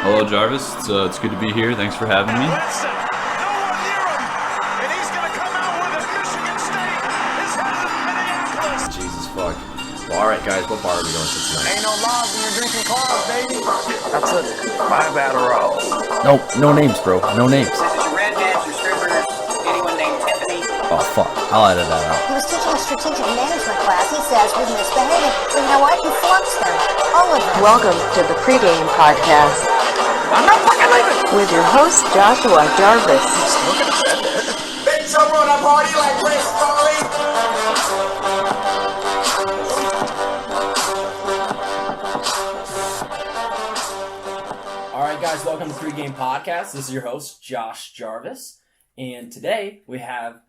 Hello, Jarvis. It's good to be here. Thanks for having me. Listen, no one near him, and he's going to come out with it. Michigan State is headed to Minneapolis. Jesus fuck. Well, all right, guys, what bar are we going to tonight? Ain't no laws when you're drinking claws, baby. That's it. 5 Adderall. Nope, no names, bro. No names. This is your redheads, your strippers, anyone named Tiffany. Oh, fuck. I'll edit that out. He was teaching a strategic management class, he says, with misbehaving. So you know what? He flumps them. All of them. Welcome to the pregame podcast I'm not fucking leaving. with your host Joshua Jarvis. Big trouble on a party like Chris Farley. All right, guys, welcome to Pregame Podcast. This is your host, Josh Jarvis, and today we have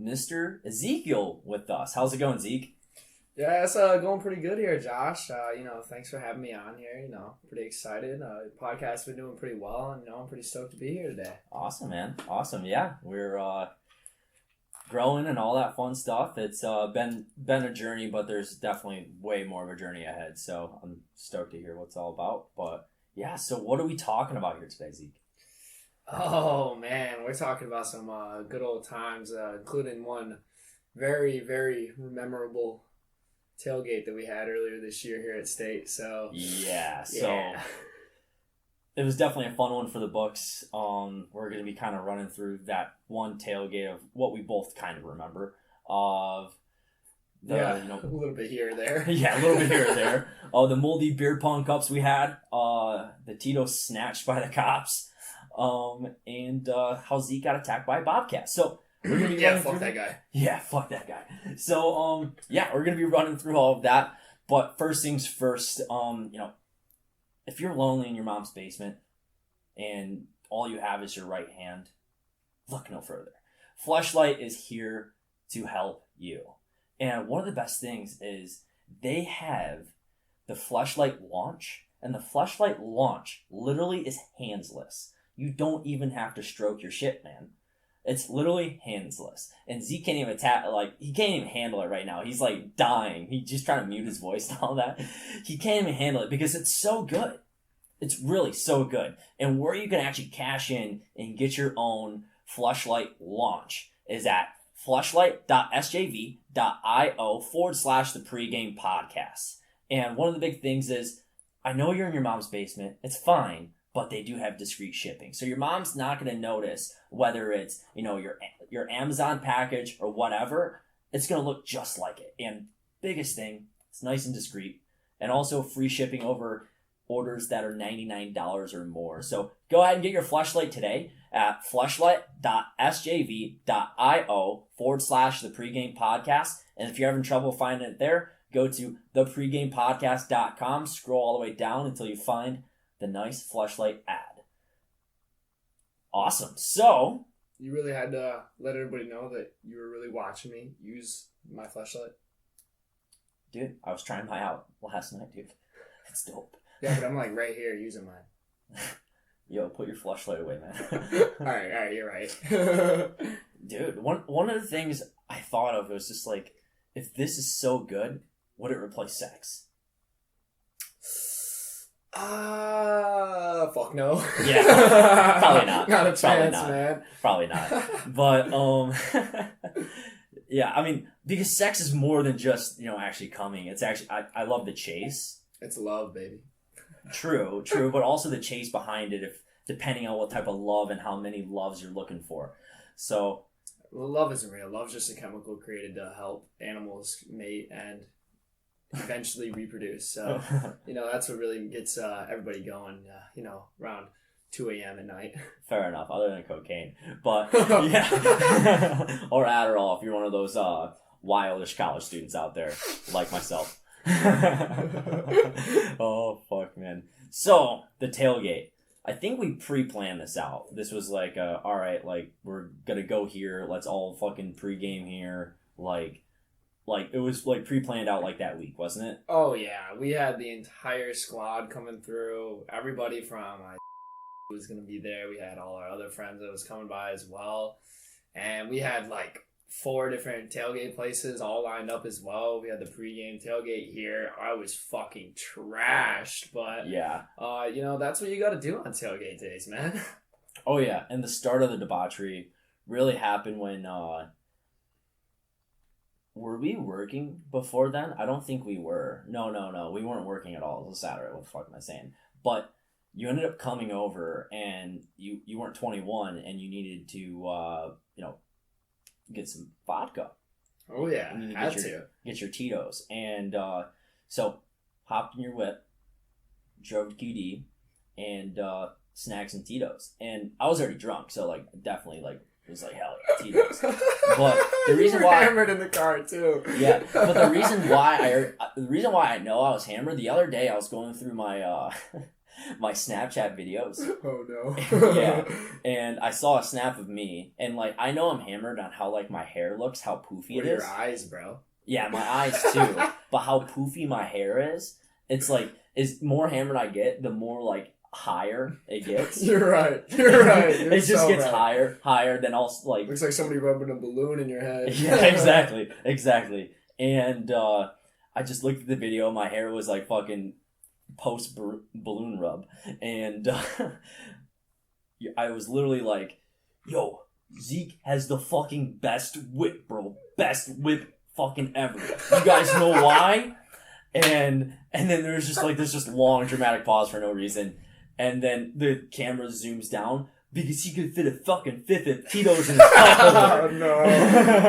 Mr. Ezekiel with us. How's it going, Zeke? Yeah, it's going pretty good here, Josh. Thanks for having me on here. Pretty excited. Podcast's been doing pretty well, and I'm pretty stoked to be here today. Awesome, man. Awesome. Yeah, we're growing and all that fun stuff. It's been a journey, but there's definitely way more of a journey ahead. So I'm stoked to hear what it's all about. But yeah, so what are we talking about here today, Zeke? Oh man, we're talking about some good old times, including one very, very memorable tailgate that we had earlier this year here at State. So Yeah, yeah. It was definitely a fun one for the books. We're going to be kind of running through that one tailgate of what we both kind of remember of the, a little bit here or there. yeah, a little bit here and there. The moldy beer pong cups we had, the Tito's snatched by the cops, and how Zeke got attacked by a Bobcat. So we're gonna be Yeah, running fuck through that guy. Yeah, fuck that guy. So we're gonna be running through all of that. But first things first, if you're lonely in your mom's basement and all you have is your right hand, look no further. Fleshlight is here to help you. And one of the best things is they have the Fleshlight launch, and the Fleshlight launch literally is handsless. You don't even have to stroke your shit, man. It's literally handsless. And Zeke can't even he can't even handle it right now. He's like dying. He's just trying to mute his voice and all that. He can't even handle it because it's so good. It's really so good. And where you can actually cash in and get your own Fleshlight launch is at fleshlight.sjv.io/the pregame podcast. And one of the big things is, I know you're in your mom's basement. It's fine, but they do have discreet shipping. So your mom's not going to notice whether it's, your Amazon package or whatever. It's going to look just like it. And biggest thing, it's nice and discreet. And also free shipping over orders that are $99 or more. So go ahead and get your Fleshlight today at fleshlight.sjv.io/the pregame podcast. And if you're having trouble finding it there, go to thepregamepodcast.com, scroll all the way down until you find the nice Fleshlight ad. Awesome. So You really had to let everybody know that you were really watching me use my Fleshlight. dude, I was trying mine out last night, dude. It's dope. Yeah, but I'm like right here using mine. Yo, put your Fleshlight away, man. All right, you're right. Dude, one of the things I thought of was just like, if this is so good, would it replace sex? Fuck no. Yeah, probably not. Not a Probably chance, not. man. Probably not. But yeah, I mean, because sex is more than just actually coming. It's actually I love the chase. It's love, baby. True, but also the chase behind it, if depending on what type of love and how many loves you're looking for. So, Well, love isn't real. Love's just a chemical created to help animals mate and eventually reproduce. So, that's what really gets everybody going, around 2 a.m. at night. fair enough, other than cocaine. But, yeah. Or Adderall if you're one of those wildish college students out there, like myself. Oh, fuck, man. So, the tailgate. I think we pre-planned this out. This was like, all right, like, we're gonna go here. Let's all fucking pre-game here. Like it was like pre-planned out like that week, wasn't it? Oh, yeah. We had the entire squad coming through. Everybody from was going to be there. We had all our other friends that was coming by as well. And we had like 4 different tailgate places all lined up as well. We had the pregame tailgate here. I was fucking trashed, but Yeah. you know, that's what you got to do on tailgate days, man. Oh yeah, and the start of the debauchery really happened when were we working before then? I don't think we were. No, we weren't working at all. It was a Saturday. What the fuck am I saying? But you ended up coming over, and you weren't 21, and you needed to get some vodka. Oh yeah, And you had get to. get your Tito's, and so hopped in your whip, drove to QD, and snagged some Tito's. And I was already drunk, so like definitely like was like hell yeah, Tito's. But the reason you were why hammered in the car too. yeah, but the reason why I know I was hammered, the other day I was going through my my Snapchat videos. Oh no. Yeah, and I saw a snap of me, and like I know I'm hammered on how like my hair looks, how poofy What it are is. your eyes, bro? Yeah, my eyes too. But how poofy my hair is, it's like is more hammered I get, the more like higher it gets. You're right. You're right. It just so gets right. higher than I'll like. Looks like somebody rubbing a balloon in your head. Yeah, exactly. And I just looked at the video. My hair was like fucking post balloon rub, and I was literally like, "Yo, Zeek has the fucking best whip, bro. Best whip fucking ever. You guys know why?" And then there's just like this long dramatic pause for no reason, and then the camera zooms down. Because he could fit a fucking fifth of Tito's in his cup Oh holder. no.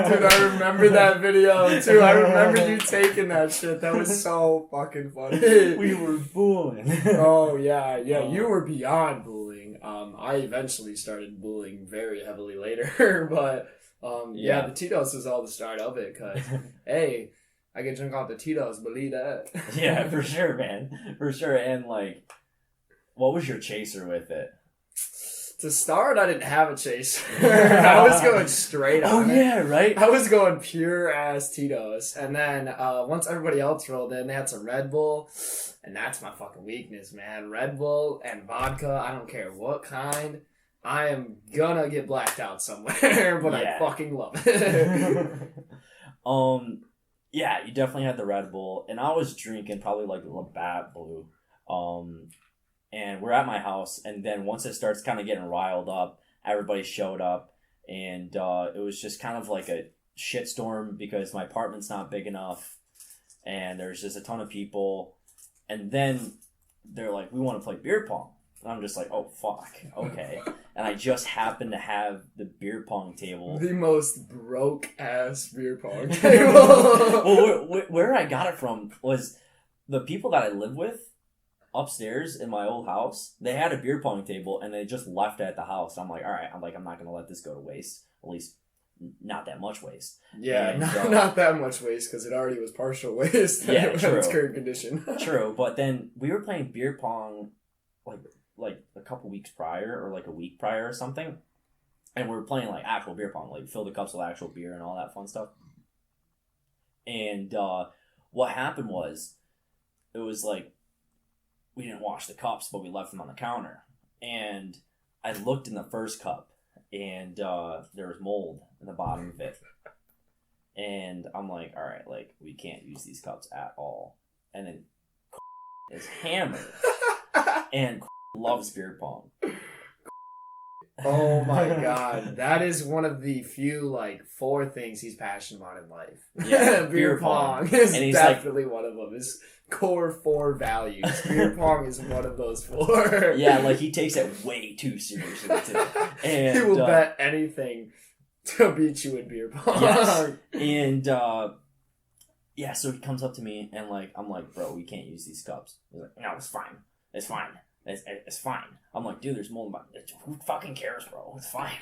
Dude, I remember that video too. I remember you taking that shit. That was so fucking funny. We were fooling. Oh yeah. You were beyond bullying. I eventually started bullying very heavily later, but the Tito's was all the start of it. Cause hey, I get drunk off the Tito's. Believe that. Yeah, for sure, man, for sure. And like, what was your chaser with it? To start, I didn't have a chaser. I was going straight on it. Yeah, right. I was going pure ass Tito's. And then once everybody else rolled in, they had some Red Bull. And that's my fucking weakness, man. Red Bull and vodka, I don't care what kind. I am gonna get blacked out somewhere, but Yeah. I fucking love it. Yeah, you definitely had the Red Bull. And I was drinking probably like Labatt Blue. And we're at my house, and then once it starts kind of getting riled up, everybody showed up, and it was just kind of like a shitstorm because my apartment's not big enough, and there's just a ton of people, and then they're like, we want to play beer pong. And I'm just like, oh, fuck, okay. And I just happened to have the beer pong table. The most broke-ass beer pong table. Well, where I got it from was the people that I live with, upstairs in my old house, they had a beer pong table and they just left it at the house. I'm like, all right, I'm not gonna let this go to waste. At least not that much waste. Yeah, And, not that much waste because it already was partial waste. Yeah, in true. its current condition. True, but then we were playing beer pong like a couple weeks prior or like a week prior or something, and we were playing like actual beer pong, like fill the cups with actual beer and all that fun stuff. And what happened was, it was like, we didn't wash the cups, but we left them on the counter. And I looked in the first cup, and there was mold in the bottom of it. And I'm like, all right, like, we can't use these cups at all. And then is hammered and loves beer pong. Oh my god, that is one of the few like 4 things he's passionate about in life. Yeah, beer pong is and he's definitely one of them. His core 4 values. Beer pong is one of those 4. Yeah, like he takes it way too seriously too. And he will bet anything to beat you in beer pong. Yes. And yeah, so he comes up to me and like I'm like, bro, we can't use these cups. He's like, no, it's fine. It's fine. It's fine. I'm like, dude, there's mold in my... Who fucking cares, bro? It's fine.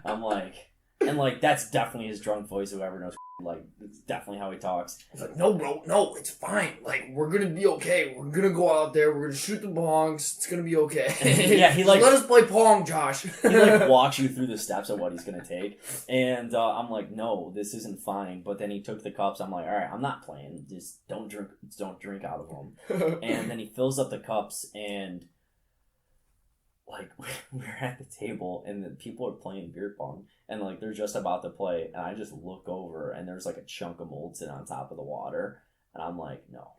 I'm like... And, like, that's definitely his drunk voice, whoever knows. Like, it's definitely how he talks. He's like, no, bro, no, it's fine. Like, we're gonna be okay. We're gonna go out there. We're gonna shoot the bongs. It's gonna be okay. Yeah, he like... Let us play pong, Josh. He, like, walks you through the steps of what he's gonna take. And I'm like, no, this isn't fine. But then he took the cups. I'm like, all right, I'm not playing. Just don't drink out of them. And then he fills up the cups, and... like we're at the table and the people are playing beer pong and like they're just about to play and I just look over and there's like a chunk of mold sitting on top of the water and I'm like, no,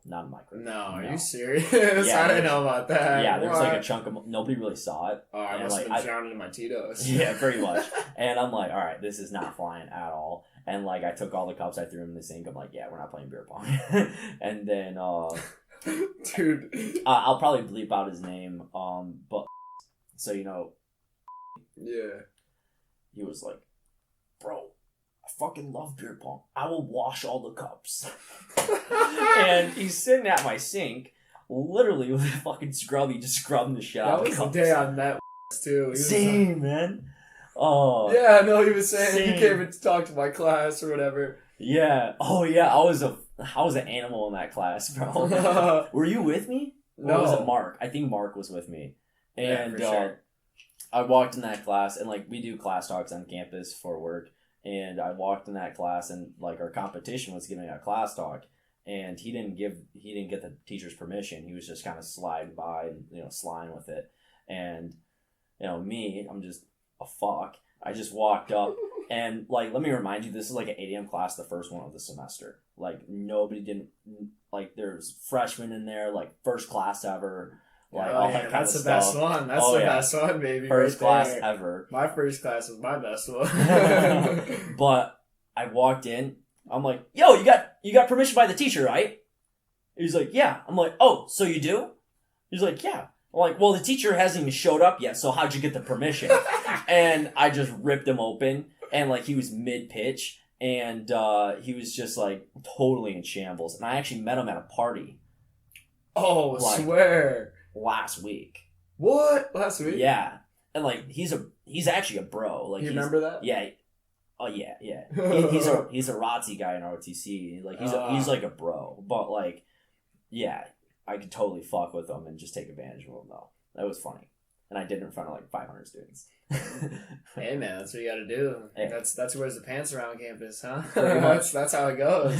not in my crib. No, are you serious? Yeah, I didn't know about that. Yeah, there was What? like a chunk of nobody really saw it. Oh, I and must like, have been drowning in my Tito's. Yeah, pretty much. And I'm like, all right, this is not flying at all. And like I took all the cups, I threw them in the sink. I'm like, yeah, we're not playing beer pong. And then dude, I'll probably bleep out his name. But so yeah, he was like, bro, I fucking love beer pong. I will wash all the cups. And he's sitting at my sink, literally with a fucking scrubby, just scrubbing the shit out that of the was cups. the day I met too. He was Same, man. Oh. Yeah, no, he was saying Same. he came in to talk to my class or whatever. Yeah. Oh, yeah. I was an animal in that class, bro. Were you with me? No. Or was it Mark? I think Mark was with me. And Yeah, for sure. I walked in that class, and like we do class talks on campus for work. And I walked in that class, and like our competition was giving a class talk, and he didn't get the teacher's permission. He was just kind of sliding by and sliding with it. And me, I'm just a fuck. I just walked up, and like let me remind you, this is like an 8 a.m. class, the first one of the semester. Like nobody didn't like. There's freshmen in there, like first class ever. Like all that kind that's of the best stuff. one. That's Oh, the yeah. best one, baby. First right class there. ever. My first class was my best one. But I walked in. I'm like, yo, you got permission by the teacher, right? He's like, yeah. I'm like, oh, so you do? He's like, yeah. I'm like, well, the teacher hasn't even showed up yet, so how'd you get the permission? And I just ripped him open, and like he was mid-pitch, and he was just like totally in shambles. And I actually met him at a party Oh, Like- swear. last week. What? Last week? Yeah. And like he's actually a bro. Like You he's, remember that? Yeah. Oh yeah. He's a ROTC guy in ROTC. Like he's like a bro. But like, yeah, I could totally fuck with him and just take advantage of him though. That was funny. And I did it in front of like 500 students. Hey man, that's what you gotta do. Hey. That's who wears the pants around campus, huh? Pretty much. that's how it goes.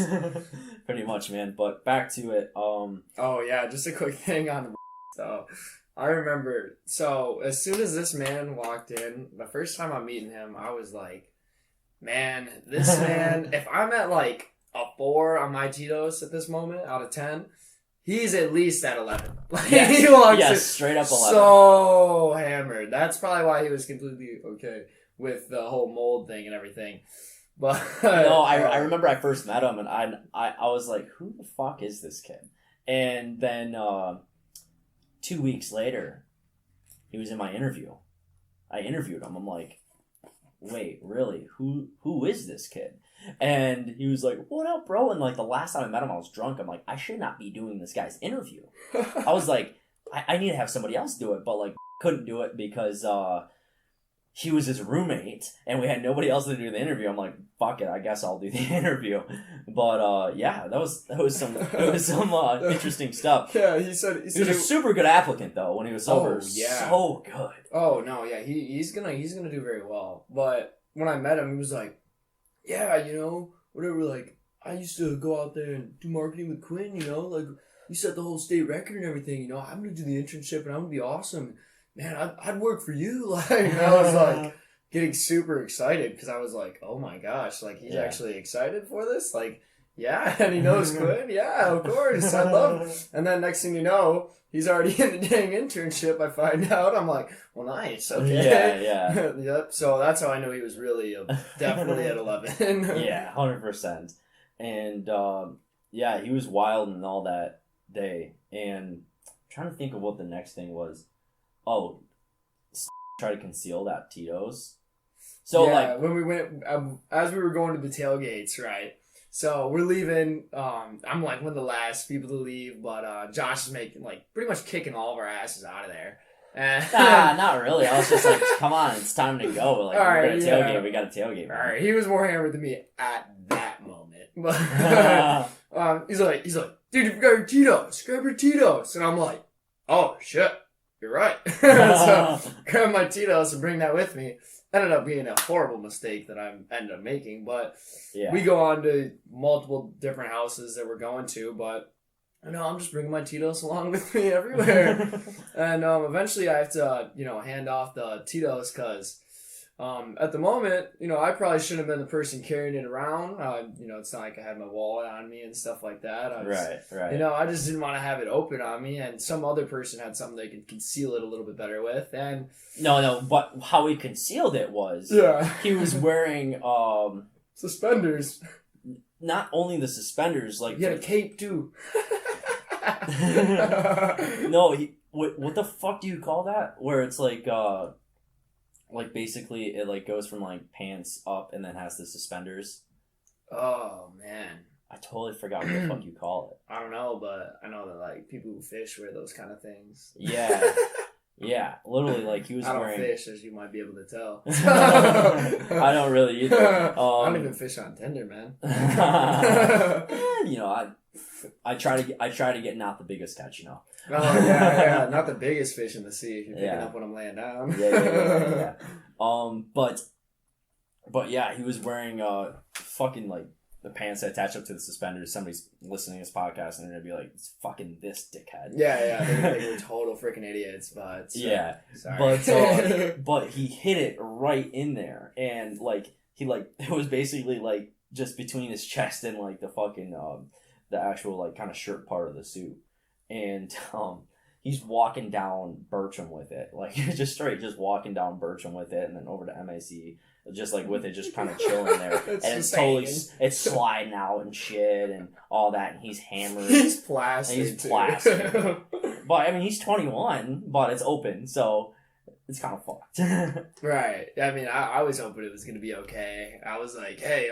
Pretty much, man. But back to it. Oh yeah, just a quick thing on. So I remember. So as soon as this man walked in, the first time I'm meeting him, I was like, man, this man. If I'm at like a 4 on my Tito's at this moment out of 10. He's at least at 11. Like, Yes. he walks Yes, in straight up 11. so hammered. That's probably why he was completely okay with the whole mold thing and everything. But No, I remember I first met him and I was like, who the fuck is this kid? And then 2 weeks later, he was in my interview. I interviewed him. I'm like, wait, really? Who is this kid? And he was like, what up, bro? And like the last time I met him, I was drunk. I'm like, I should not be doing this guy's interview. I was like, I need to have somebody else do it, but like couldn't do it because he was his roommate and we had nobody else to do the interview. I'm like, fuck it, I guess I'll do the interview. But yeah, that was some interesting stuff. Yeah, he said He was a super good applicant though when he was sober. Oh, yeah. So good. Oh no, yeah, he's gonna do very well. But when I met him, he was like, yeah, whatever. Like I used to go out there and do marketing with Quinn. Like we set the whole state record and everything. I'm gonna do the internship and I'm gonna be awesome. Man, I'd work for you. Like I was like getting super excited because I was like, oh my gosh, like he's actually excited for this. Like yeah, and he knows Quinn. Yeah, of course, I love him. And then next thing you know, he's already in the dang internship. I find out. I'm like, well, nice. Okay. Yeah. Yep. So that's how I knew he was really definitely at 11. Yeah, 100%. And yeah, he was wild and all that day. And I'm trying to think of what the next thing was. Oh, try to conceal that Tito's. So yeah, like when we went as we were going to the tailgates, right? So we're leaving. I'm like one of the last people to leave, but Josh is making pretty much kicking all of our asses out of there. And nah, not really. I was just like, come on, it's time to go. Like, All we're right, gonna yeah. tailgate. We got to tailgate. all Man. right, he was more hammered than me at that moment. But he's like, dude, you forgot your Tito's. Grab your Tito's, and I'm like, oh shit, you're right. So grab my Tito's and bring that with me. Ended up being a horrible mistake that I ended up making, but Yeah. we go on to multiple different houses that we're going to, but No, I'm just bringing my Tito's along with me everywhere. And eventually I have to, hand off the Tito's because at the moment, I probably shouldn't have been the person carrying it around. It's not like I had my wallet on me and stuff like that. Right. I just didn't want to have it open on me, and some other person had something they could conceal it a little bit better with. And No, but how he concealed it was he was wearing suspenders. Not only the suspenders, like He had a cape too. No, what the fuck do you call that? Where it's like basically it like goes from like pants up and then has the suspenders. Oh man, I totally forgot what the fuck you call it. I don't know, but I know that like people who fish wear those kind of things. Yeah, literally like he was I don't wearing. fish, as you might be able to tell. I don't really either. I don't even fish on Tinder, man. I try to get not the biggest catch, Oh yeah, not the biggest fish in the sea. If you're picking up when I'm laying down. Yeah. But yeah, he was wearing fucking like the pants that attach up to the suspenders. Somebody's listening to this podcast and they're gonna be like, "It's fucking this dickhead." Yeah, they were total freaking idiots, but yeah, sorry. but he hit it right in there, and like it was basically like just between his chest and like the fucking the actual like kind of shirt part of the suit, and he's walking down Bertram with it, like just walking down Bertram with it, and then over to MAC. Just like with it, just kind of chilling there, and it's totally it's sliding out and shit and all that, and he's hammered. He's plastic. But I mean, he's 21, but it's open, so it's kind of fucked. Right. I mean, I was hoping it was gonna be okay. I was like, hey,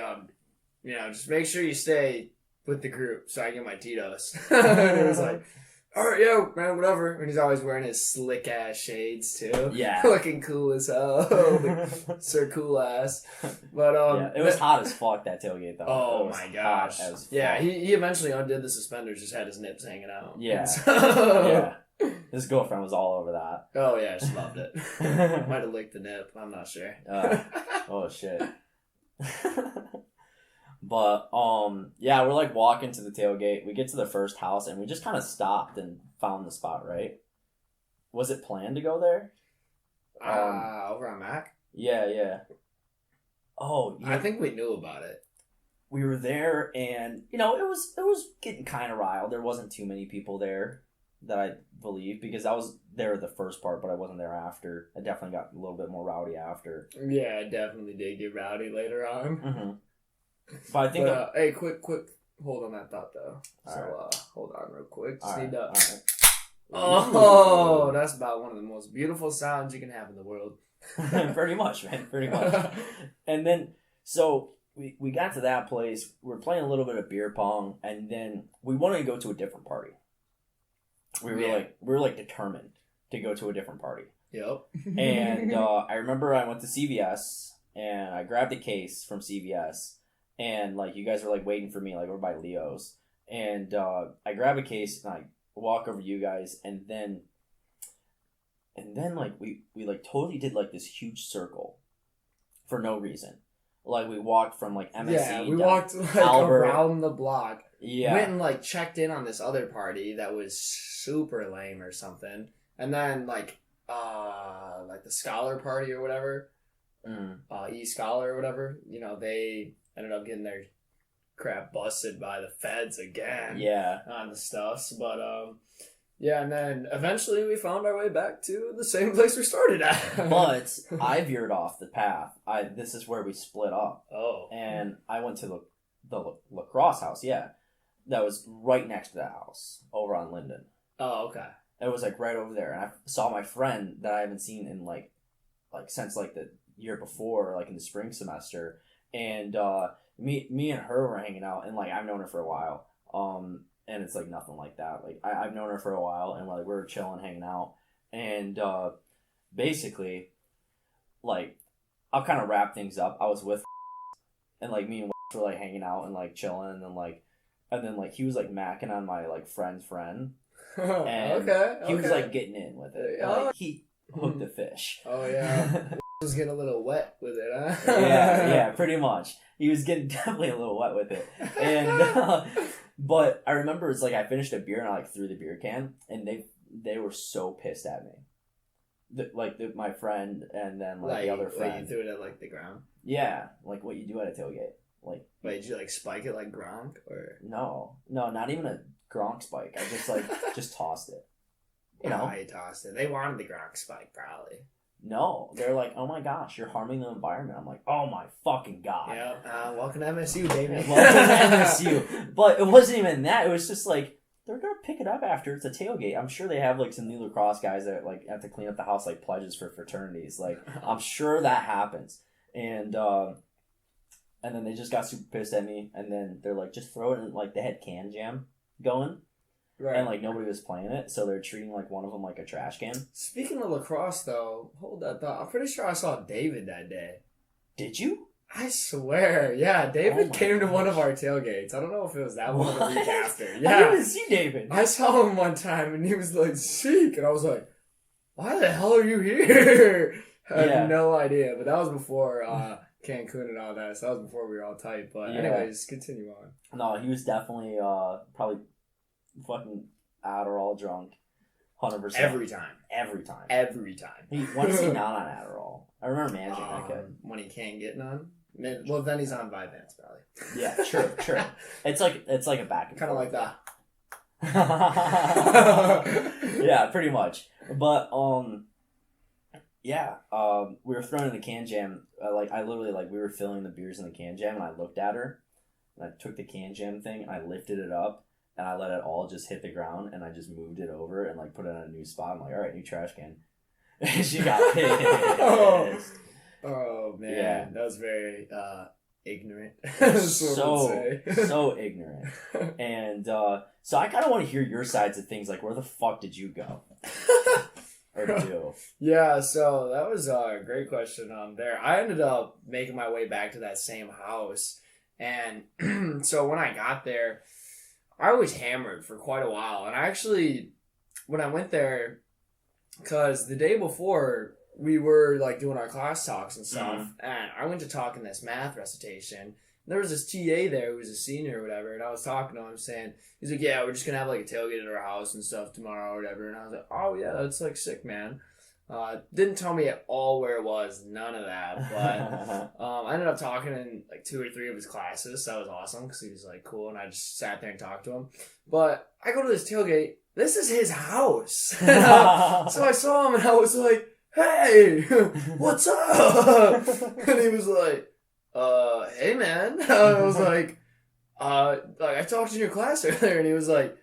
just make sure you stay with the group so I get my Tito's. And it was like, all right, yeah, man, whatever. And he's always wearing his slick ass shades too. Yeah, looking cool as hell, like, Sir Cool Ass. But it was hot as fuck that tailgate though. Oh my gosh. Yeah, he eventually undid the suspenders, just had his nips hanging out. Yeah, yeah. His girlfriend was all over that. Oh yeah, she loved it. Might have licked the nip. I'm not sure. Oh shit. But yeah, we're like walking to the tailgate. We get to the first house and we just kind of stopped and found the spot, right? Was it planned to go there? Over on Mac? Yeah. Oh, I think we knew about it. We were there and it was getting kind of riled. There wasn't too many people there that I believe, because I was there the first part, but I wasn't there after. I definitely got a little bit more rowdy after. Yeah, I definitely did get rowdy later on. Mm-hmm. But I think... hey, quick, hold on that thought, though. All hold on real quick. Just all need right. to... Oh, that's about one of the most beautiful sounds you can have in the world. Pretty much, man. Pretty much. And then, so, we got to that place. We were playing a little bit of beer pong, and then we wanted to go to a different party. We were determined to go to a different party. Yep. And I remember I went to CVS, and I grabbed a case from CVS. And, like, you guys were, like, waiting for me, like, over by Leo's. And I grab a case, and I walk over to you guys, and then, like, we like, totally did, like, this huge circle for no reason. Like, we walked from, like, MSC Yeah, we walked, like, Albert, around the block. Yeah. Went and, like, checked in on this other party that was super lame or something. And then, like the Scholar Party or whatever, E-Scholar or whatever, they... ended up getting their crap busted by the feds again. Yeah. On the stuffs. But, yeah, and then eventually we found our way back to the same place we started at. But I veered off the path. This is where we split up. Oh. And I went to the lacrosse house, yeah. That was right next to the house, over on Linden. Oh, okay. It was, like, right over there. And I saw my friend that I haven't seen in, like since, like, the year before, like, in the spring semester. And me and her were hanging out, and like I've known her for a while, and it's like nothing like that. Like I've known her for a while, and like we were chilling, hanging out, and basically, like I'll kind of wrap things up. I was with, and like me and were like hanging out and like chilling, and then he was like macking on my like friend's friend, and okay. he was like getting in with it. Like, he hooked the fish. Oh yeah. was getting a little wet with it, huh? yeah, pretty much. He was getting definitely a little wet with it. And but I remember it's like I finished a beer and I like threw the beer can, and they were so pissed at me. My friend and then like the other friend. Like you threw it at like the ground? Yeah, like what you do at a tailgate. Like, wait, did you like spike it like Gronk or? No, not even a Gronk spike. I just just tossed it. You know, I tossed it. They wanted the Gronk spike probably. No, they're like, oh my gosh, you're harming the environment. I'm like, oh my fucking god. Yeah, welcome to MSU, baby. Welcome to MSU. But it wasn't even that. It was just like, they're gonna pick it up after it's a tailgate. I'm sure they have like some new lacrosse guys that like have to clean up the house like pledges for fraternities. Like, I'm sure that happens. And then they just got super pissed at me. And then they're like, just throw it in. Like, they had Can Jam going. Right. And like nobody was playing it, so they're treating like one of them like a trash can. Speaking of lacrosse, though, hold that thought. I'm pretty sure I saw David that day. Did you? I swear, yeah. David came to one of our tailgates. I don't know if it was that one or the week after. Yeah, I didn't see David. I saw him one time, and he was like, "Zeek," and I was like, "Why the hell are you here?" I had no idea, but that was before Cancun and all that. So that was before we were all tight. But anyways, continue on. No, he was definitely probably fucking Adderall drunk, 100%. Every time. When is he not on Adderall? I remember managing that kid. When he can't get none. Well, then he's on Vyvanse probably. Yeah, true. It's like a back and kind of like that. Yeah, pretty much. But we were throwing in the Can Jam. I literally we were filling the beers in the Can Jam, and I looked at her, and I took the Can Jam thing, and I lifted it up. And I let it all just hit the ground, and I just moved it over and put it in a new spot. I'm like, all right, new trash can. And she got pissed. Oh man, yeah. That was very ignorant. so ignorant. And so I kind of want to hear your sides of things. Like, where the fuck did you go? Or do? Yeah, so that was a great question. There, I ended up making my way back to that same house, and so when I got there, I was hammered for quite a while. And I actually, when I went there, because the day before we were doing our class talks and stuff, and I went to talk in this math recitation. There was this TA there who was a senior or whatever, and I was talking to him saying, he's like, yeah, we're just going to have a tailgate at our house and stuff tomorrow or whatever. And I was like, oh yeah, that's sick, man. Didn't tell me at all where it was, none of that, but I ended up talking in 2 or 3 of his classes, so that was awesome because he was cool, and I just sat there and talked to him. But I go to this tailgate, this is his house. So I saw him and I was like, hey, what's up? And he was like, hey man. I was like, I talked in your class earlier, and he was like,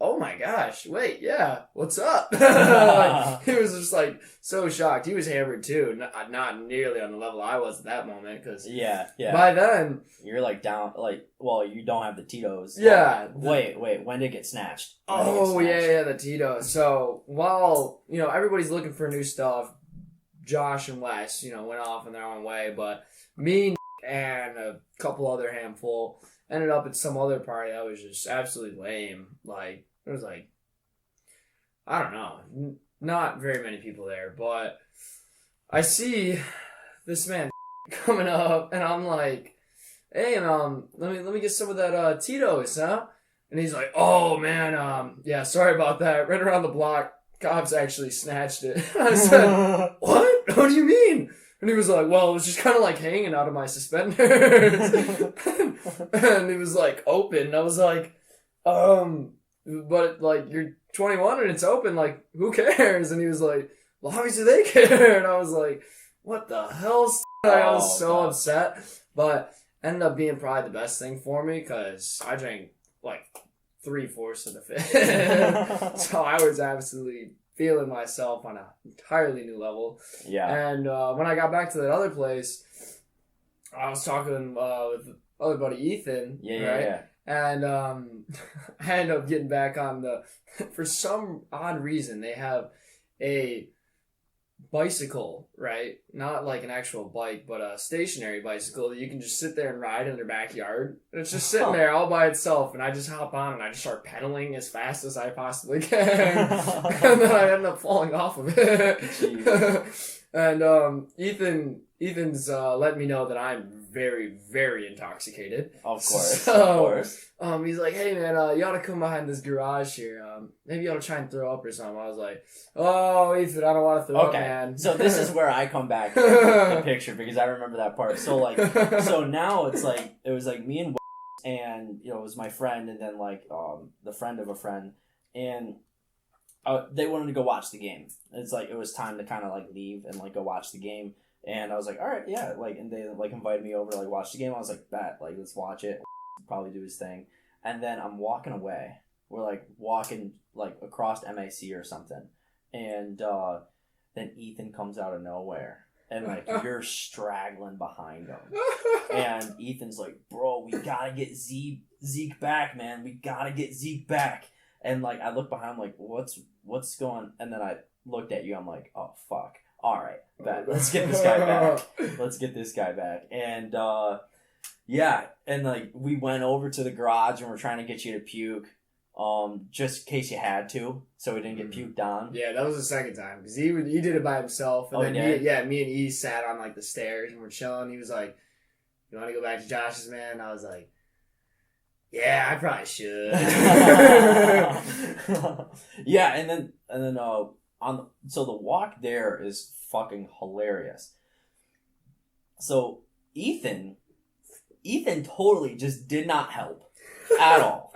oh my gosh, wait, yeah, what's up? He was just so shocked. He was hammered too, not nearly on the level I was at that moment, because by then you're down, you don't have the Tito's. Yeah. Wait, when did it get snatched? Yeah, the Tito's. So while everybody's looking for new stuff, Josh and Wes went off in their own way, but me and a couple other handful ended up at some other party that was just absolutely lame. It was I don't know, not very many people there, but I see this man coming up, and I'm like, hey, let me get some of that Tito's, huh? And he's like, oh man, yeah, sorry about that. Right around the block, cops actually snatched it. I said, what? What do you mean? And he was like, well, it was just kind of hanging out of my suspenders. And he was open. And I was like, but you're 21 and it's open. Who cares? And he was like, well, obviously they care. And I was like, what the hell? I was so upset. But ended up being probably the best thing for me because I drank 3/4 of the fifth. So I was absolutely feeling myself on an entirely new level. Yeah. And when I got back to that other place, I was talking with other buddy Ethan. Yeah. And I ended up getting back on for some odd reason, they have a bicycle, right? Not an actual bike, but a stationary bicycle that you can just sit there and ride in their backyard. And it's just sitting there all by itself, and I just hop on and I just start pedaling as fast as I possibly can. And then I end up falling off of it. And Ethan's let me know that I'm very, very intoxicated. Of course, So, of course. He's like, hey man, you ought to come behind this garage here. Maybe you ought to try and throw up or something. I was like, oh, Ethan, I don't want to throw up, Okay, man. so this is where I come back to the picture because I remember that part. So like, so now it's like it was like me and and it was my friend and then like the friend of a friend and they wanted to go watch the game. It's like it was time to kind of like leave and like go watch the game. And I was like, all right, yeah, like, and they like invited me over to like watch the game. I was like, bet, like let's watch it. Probably do his thing. And then I'm walking away. We're like walking like across MAC or something, and then Ethan comes out of nowhere, and like you're straggling behind him, and Ethan's like, bro, we gotta get Zeek back, man. We gotta get Zeek back. And like I look behind, like what's going? And then I looked at you. I'm like, oh fuck. All right, bet. Let's get this guy back. Let's get this guy back. And yeah, and like we went over to the garage and we're trying to get you to puke, just in case you had to, so we didn't get puked on. Yeah, that was the second time because he did it by himself, and then me and E sat on like the stairs and we're chilling. He was like, "You want to go back to Josh's, man?" And I was like, "Yeah, I probably should." Yeah, and then so the walk there is fucking hilarious. So Ethan totally just did not help at all.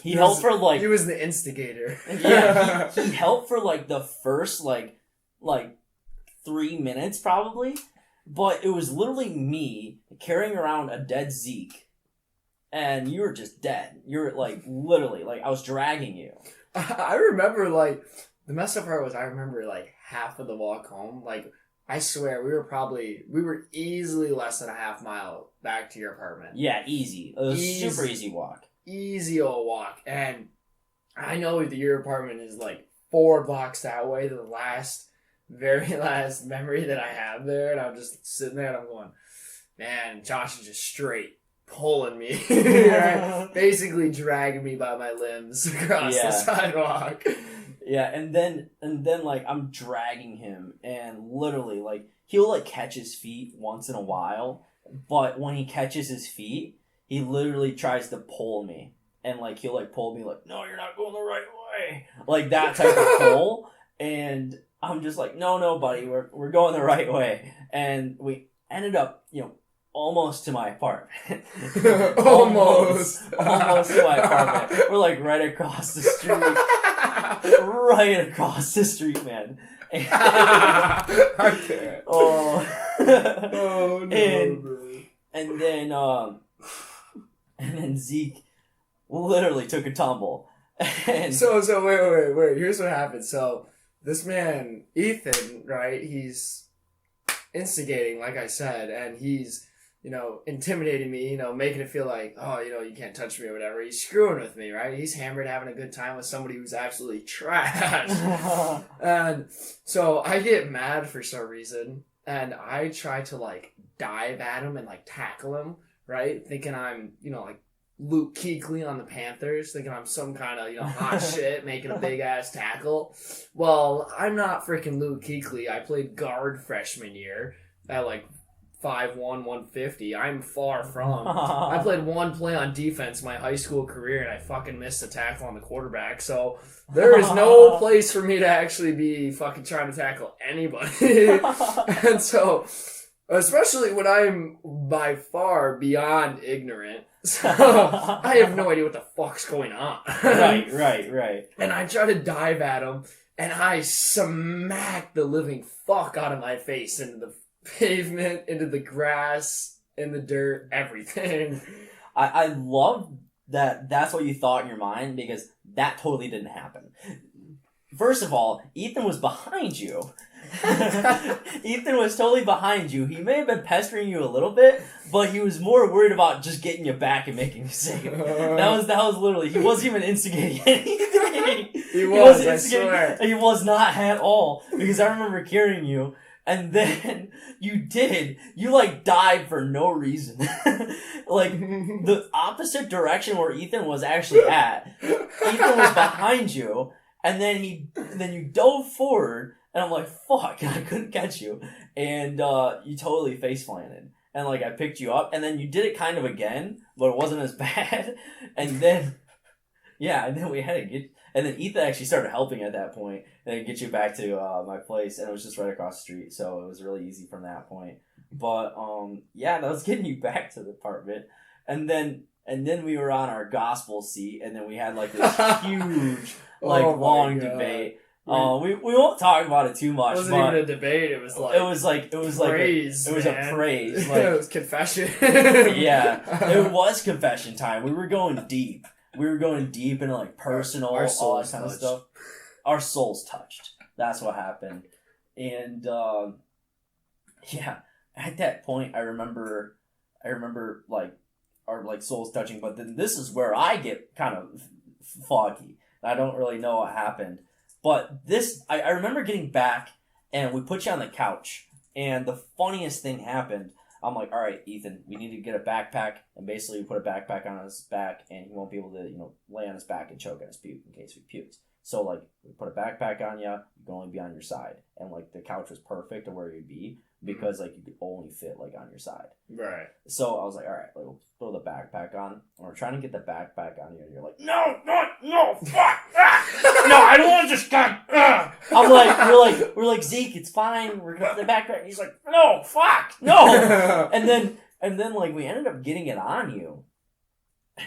He helped for like he was the instigator. Yeah, he helped for like the first like 3 minutes probably, but it was literally me carrying around a dead Zeek, and you were just dead. You were like literally like I was dragging you. I remember like the messed up part was I remember like half of the walk home. Like I swear we were easily less than a half mile back to your apartment. Yeah, easy. It was super easy walk. Easy old walk. And I know that your apartment is like 4 blocks that way. The very last memory that I have there, and I'm just sitting there and I'm going, man, Josh is just straight pulling me, right? Basically dragging me by my limbs across the sidewalk. Yeah, and then like I'm dragging him, and literally like he'll like catch his feet once in a while, but when he catches his feet, he literally tries to pull me, and like he'll like pull me like, no, you're not going the right way, like that type of pull, and I'm just like, no, buddy, we're going the right way, and we ended up, almost to my apartment. almost to my apartment. We're like right across the street. Right across the street, man. I can't. Oh. Oh no, and then Zeek literally took a tumble. And So wait. Here's what happened. So this man, Ethan, right? He's instigating, like I said, and he's intimidating me, making it feel like, oh, you can't touch me or whatever. He's screwing with me, right? He's hammered, having a good time with somebody who's absolutely trash. And so I get mad for some reason, and I try to, like, dive at him and, like, tackle him, right? Thinking I'm, like, Luke Kuechly on the Panthers, thinking I'm some kind of, hot shit, making a big-ass tackle. Well, I'm not freaking Luke Kuechly. I played guard freshman year at, like, 5'1", 150. I'm far from. I played one play on defense my high school career, and I fucking missed a tackle on the quarterback. So there is no place for me to actually be fucking trying to tackle anybody. And so, especially when I'm by far beyond ignorant, so I have no idea what the fuck's going on. Right. And I try to dive at him, and I smack the living fuck out of my face into the pavement, into the grass, in the dirt, everything. I love that that's what you thought in your mind, because that totally didn't happen. First of all, Ethan was behind you. Ethan was totally behind you. He may have been pestering you a little bit, but he was more worried about just getting you back and making you safe. That was literally, he wasn't even instigating anything. He was, I swear. He was not at all, because I remember carrying you. And then you like died for no reason. Like the opposite direction where Ethan was actually at. Ethan was behind you, and then you dove forward, And I'm like, fuck, I couldn't catch you. And you totally face planted. And like I picked you up, and then you did it kind of again, but it wasn't as bad. And then, yeah, and then we had to get, and then Ethan actually started helping at that point, and then get you back to my place, and it was just right across the street, so it was really easy from that point. But yeah, that was getting you back to the apartment, and then we were on our gospel seat, and then we had like this huge, like long debate. We won't talk about it too much. It wasn't even a debate. It was praise, it was a praise. Like, it was confession. Yeah, it was confession time. We were going deep. We were going deep into like personal, our all that kind of stuff. Our souls touched. That's what happened. And yeah, at that point, I remember like our like souls touching. But then this is where I get kind of foggy. I don't really know what happened. But this, I remember getting back, and we put you on the couch, and the funniest thing happened. I'm like, all right, Ethan, we need to get a backpack, and basically we put a backpack on his back, and he won't be able to, lay on his back and choke on his puke in case he pukes. So, like, we put a backpack on you, you can only be on your side. And, like, the couch was perfect to where you'd be, because, like, you could only fit, like, on your side. Right. So I was like, all right, we'll throw the backpack on. And we're trying to get the backpack on you, and you're like, no, fuck, no, I don't want this guy. I'm like, we're like, Zeke, it's fine. We're gonna put the backpack. And he's like, no, fuck, no. and then like we ended up getting it on you,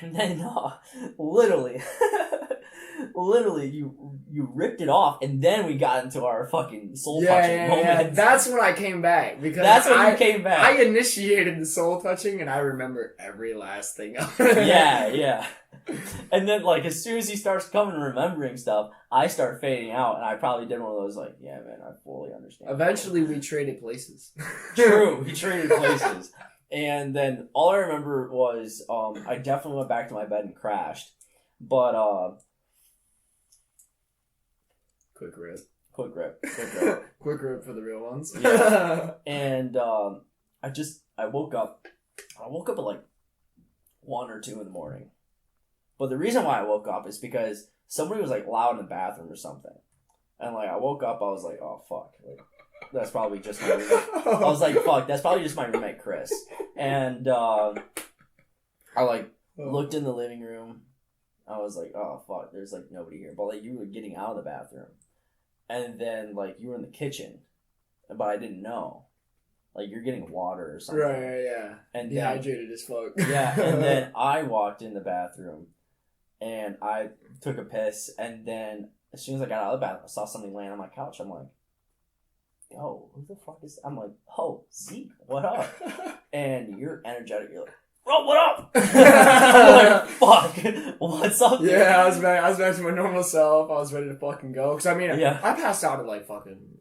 and then literally, you ripped it off, and then we got into our fucking soul touching moment. Yeah. That's when I came back, because that's when you came back. I initiated the soul touching, and I remember every last thing of it. Yeah. And then, like, as soon as he starts coming and remembering stuff, I start fading out, and I probably did one of those, like, yeah, man, I fully understand. Eventually, we traded places. True, we traded places. And then all I remember was I definitely went back to my bed and crashed. But, Quick rip. Quick rip for the real ones. Yeah. And I woke up at, like, 1 or 2 in the morning. But the reason why I woke up is because somebody was, like, loud in the bathroom or something. And, like, I woke up, I was like, oh, fuck. Like, that's probably just my roommate. I was like, fuck, that's probably just my roommate, Chris. And I, like, looked in the living room. I was like, oh, fuck, there's, like, nobody here. But, like, you were getting out of the bathroom. And then, like, you were in the kitchen. But I didn't know. Like, you're getting water or something. Right, yeah. And dehydrated as fuck. Yeah, and then I walked in the bathroom. And I took a piss, and then as soon as I got out of the bathroom, I saw something laying on my couch. I'm like, yo, who the fuck is that? I'm like, oh, Zeek, what up? And you're energetic. You're like, bro, what up? I'm like, fuck, what's up? Dude? Yeah, I was back to my normal self. I was ready to fucking go. Because, I mean, I passed out at like fucking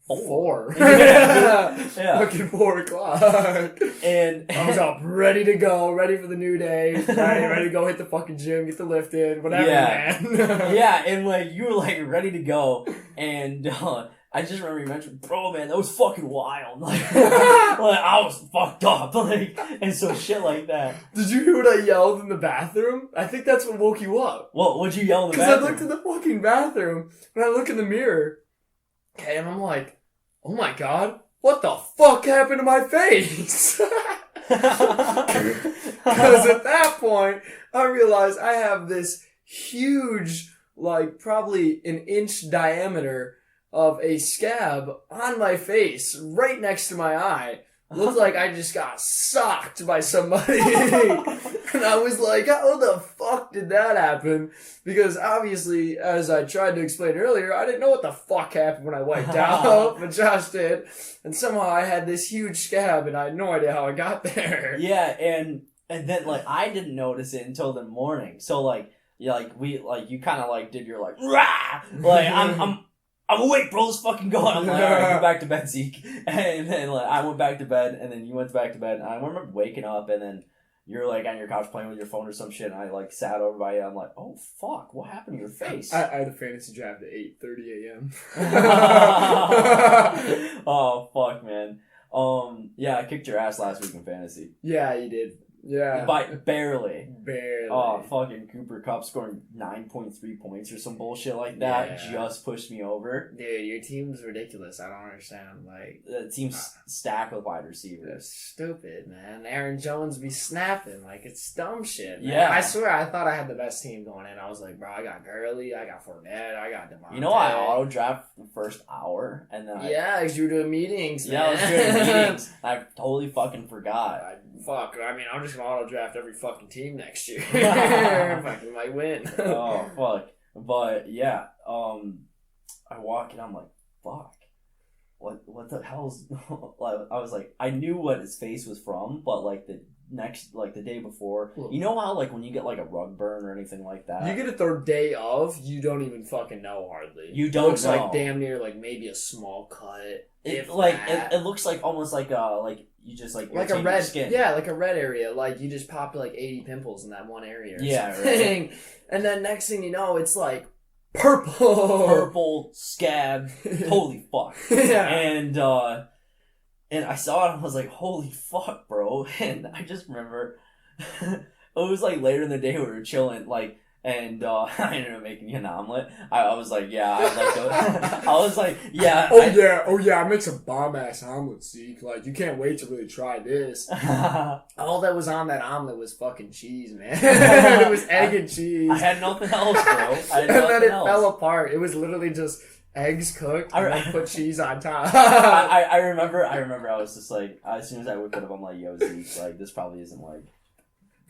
4. Yeah. Fucking 4 o'clock. And I was up ready to go, ready for the new day, ready to go hit the fucking gym, get the lift in, whatever, man. Yeah, and like you were like ready to go, and I just remember you mentioned, bro, man, that was fucking wild. Like, I was fucked up, like, and so shit like that. Did you hear what I yelled in the bathroom? I think that's what woke you up. What'd you yell in the bathroom? Because I looked in the fucking bathroom, and I look in the mirror, okay, and I'm like, oh my god, what the fuck happened to my face? Because at that point, I realized I have this huge, like probably an inch diameter of a scab on my face, right next to my eye. Looked like I just got socked by somebody. And I was like, how the fuck did that happen? Because obviously, as I tried to explain earlier, I didn't know what the fuck happened when I wiped out, but Josh did. And somehow I had this huge scab, and I had no idea how I got there. Yeah, and then, like, I didn't notice it until the morning. So, like, you kind of, like, did your, like, rah! Like, I'm awake, bro, let's fucking go. I'm like, alright, go back to bed, Zeke. And then, like, I went back to bed, and then you went back to bed. And I remember waking up, and then you're, like, on your couch playing with your phone or some shit, and I, like, sat over by you. I'm like, oh, fuck, what happened to your face? I had a fantasy draft at 8:30 a.m. Oh, fuck, man. Yeah, I kicked your ass last week in fantasy. Yeah, you did. Yeah. Barely. Barely. Oh, fucking Cooper Kupp scoring 9.3 points or some bullshit like that Yeah. just pushed me over. Dude, your team's ridiculous. I don't understand. Like, The team's stacked with wide they're receivers. stupid, man. Aaron Jones be snapping. Like, it's dumb shit, man. Yeah. I swear, I thought I had the best team going in. I was like, bro, I got Gurley, I got Fournette, I got DeMonte. You know, I auto draft the first hour, and then Yeah, because you were doing meetings, yeah, I was man. doing meetings. I totally fucking forgot. Fuck, I mean, I'm just gonna auto draft every fucking team next year. Fucking might win. Oh fuck! But yeah, I walk and I'm like, fuck. What the hell's? I was like, I knew what his face was from, but like the day before, you know how like when you get like a rug burn or anything like that, You get it the day of, you don't even fucking know hardly. You don't looks know. like damn near like maybe a small cut. it if like that. it looks like almost like you just like Like a irritate your red, skin. yeah, like a red area. Like you just popped like 80 pimples in that one area. Or Yeah, something. And then next thing you know, it's like purple. Purple scab. Holy fuck! Yeah. And I saw it and I was like, holy fuck, bro. And I just remember it was like later in the day we were chilling, like, and I ended up making you an omelet. I was like, yeah, I'd like to. I was like, yeah. Oh yeah, I make some bomb ass omelets, Zeke. Like you can't wait to really try this. All that was on that omelet was fucking cheese, man. It was egg and cheese. I had nothing else, bro. And then it fell apart. It was literally just eggs cooked and then put cheese on top. I remember I was just like, as soon as I whipped it up, I'm like, yo, Zeke, like, this probably isn't like,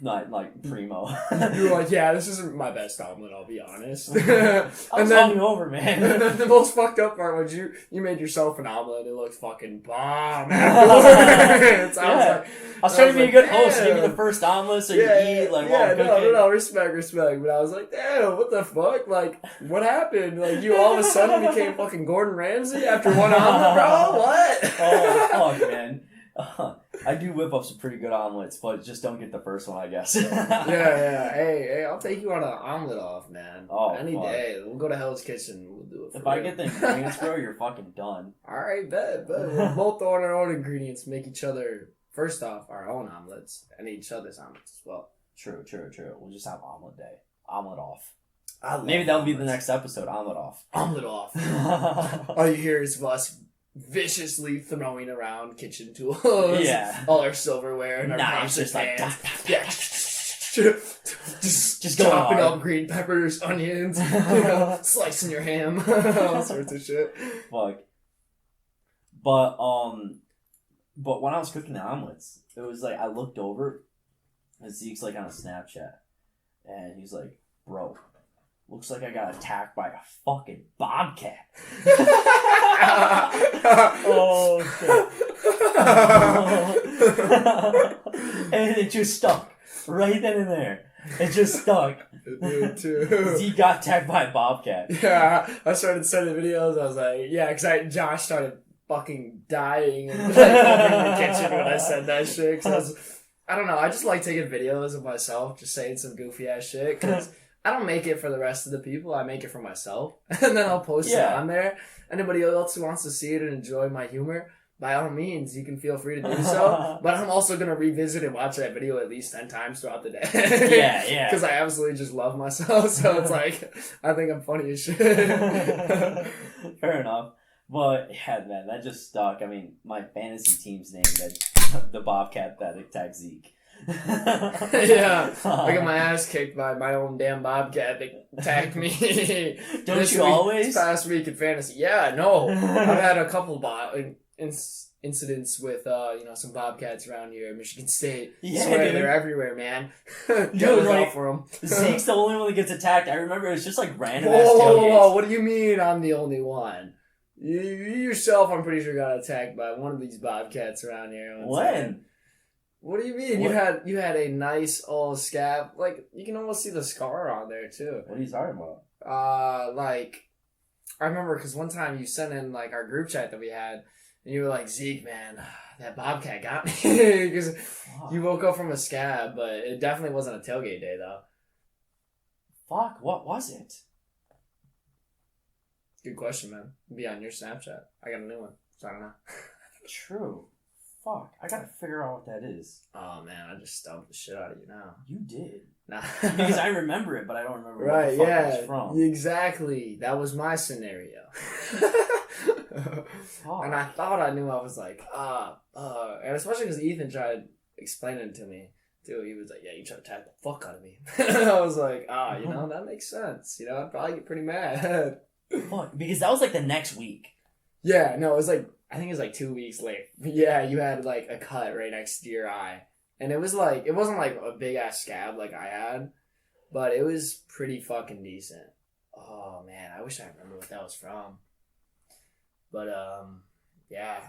not like primo. You were like, yeah, this isn't my best omelet, I'll be honest. I was hungover, man. And then the most fucked up part was you made yourself an omelet and it looked fucking bomb afterwards. I was trying to be a good host, give you the first omelet so you eat, like, while I'm cooking. no, respect. But I was like, damn, what the fuck? Like, what happened? Like, you all of a sudden became fucking Gordon Ramsay after one omelet, bro? What? Oh, fuck, man. I do whip up some pretty good omelets, but just don't get the first one, I guess. Yeah. Hey, I'll take you on an omelet off, man. Oh, any fuck. day. We'll go to Hell's Kitchen. We'll do it. For If I real. get the ingredients, bro, you're fucking done. All right, bet. We'll both throw in our own ingredients, make each other first off our own omelets and each other's omelets as well. True. We'll just have omelet day. Omelet off. I love Maybe that'll be the omelets. next episode. Omelet off. Omelet off. All you hear is us viciously throwing around kitchen tools. Yeah. All our silverware and our Knives, pots and just like, pans. tap, tap, Yeah. Just going chopping hard. up green peppers, onions, slicing your ham, all sorts of shit. Fuck. But when I was cooking the omelets, it was like I looked over, and Zeke's like on a Snapchat, and he's like, "Bro, looks like I got attacked by a fucking bobcat." Oh shit! And it just stuck right then and there. It just stuck. Me too. Zeke got attacked by a bobcat. Yeah, I started sending videos. I was like, yeah, because Josh started fucking dying and like over in the kitchen when I said that shit. Cause I don't know. I just like taking videos of myself, just saying some goofy ass shit. Cause I don't make it for the rest of the people. I make it for myself, and then I'll post it on there. Anybody else who wants to see it and enjoy my humor, by all means, you can feel free to do so. But I'm also gonna revisit and watch that video at least 10 times throughout the day. Yeah. Because I absolutely just love myself. So it's like I think I'm funny as shit. Fair enough. But yeah, man, that just stuck. I mean, my fantasy team's named the Bobcat that attacked Zeke. Yeah, I got my ass kicked by my own damn Bobcat that attacked me. Don't This you always? This past week in fantasy. Yeah, no. I've had a couple incidents with some Bobcats around here in Michigan State. Yeah, Swear, dude. they're everywhere, man. Dude, Look like, out for them. Zeke's the only one that gets attacked. I remember it was just like random Whoa, ass tailgates. what do you mean I'm the only one? You yourself, I'm pretty sure, got attacked by one of these Bobcats around here. When? What do you mean? What? You had a nice old scab. Like, you can almost see the scar on there, too. What are you talking about? Like, I remember because one time you sent in, like, our group chat that we had, and you were like, Zeke, man, that Bobcat got me. Because you woke up from a scab, but it definitely wasn't a tailgate day, though. Fuck, what was it? Good question, man. It'll be on your Snapchat. I got a new one, so I don't know. True. fuck? I gotta figure out what that is. Oh man, I just stumped the shit out of you now. You did. Nah. Because I remember it, but I don't remember Right, what the fuck yeah, it was from. exactly. That was my scenario. And I thought I knew. I was like, and especially because Ethan tried explaining it to me. Dude, he was like, yeah, you tried to tag the fuck out of me. I was like, that makes sense. I'd probably get pretty mad. Fuck, because that was like the next week. Yeah, no, it was like, I think it was like 2 weeks later. Yeah, you had like a cut right next to your eye. And it was like, it wasn't like a big ass scab like I had, but it was pretty fucking decent. Oh man, I wish I remember what that was from. But yeah,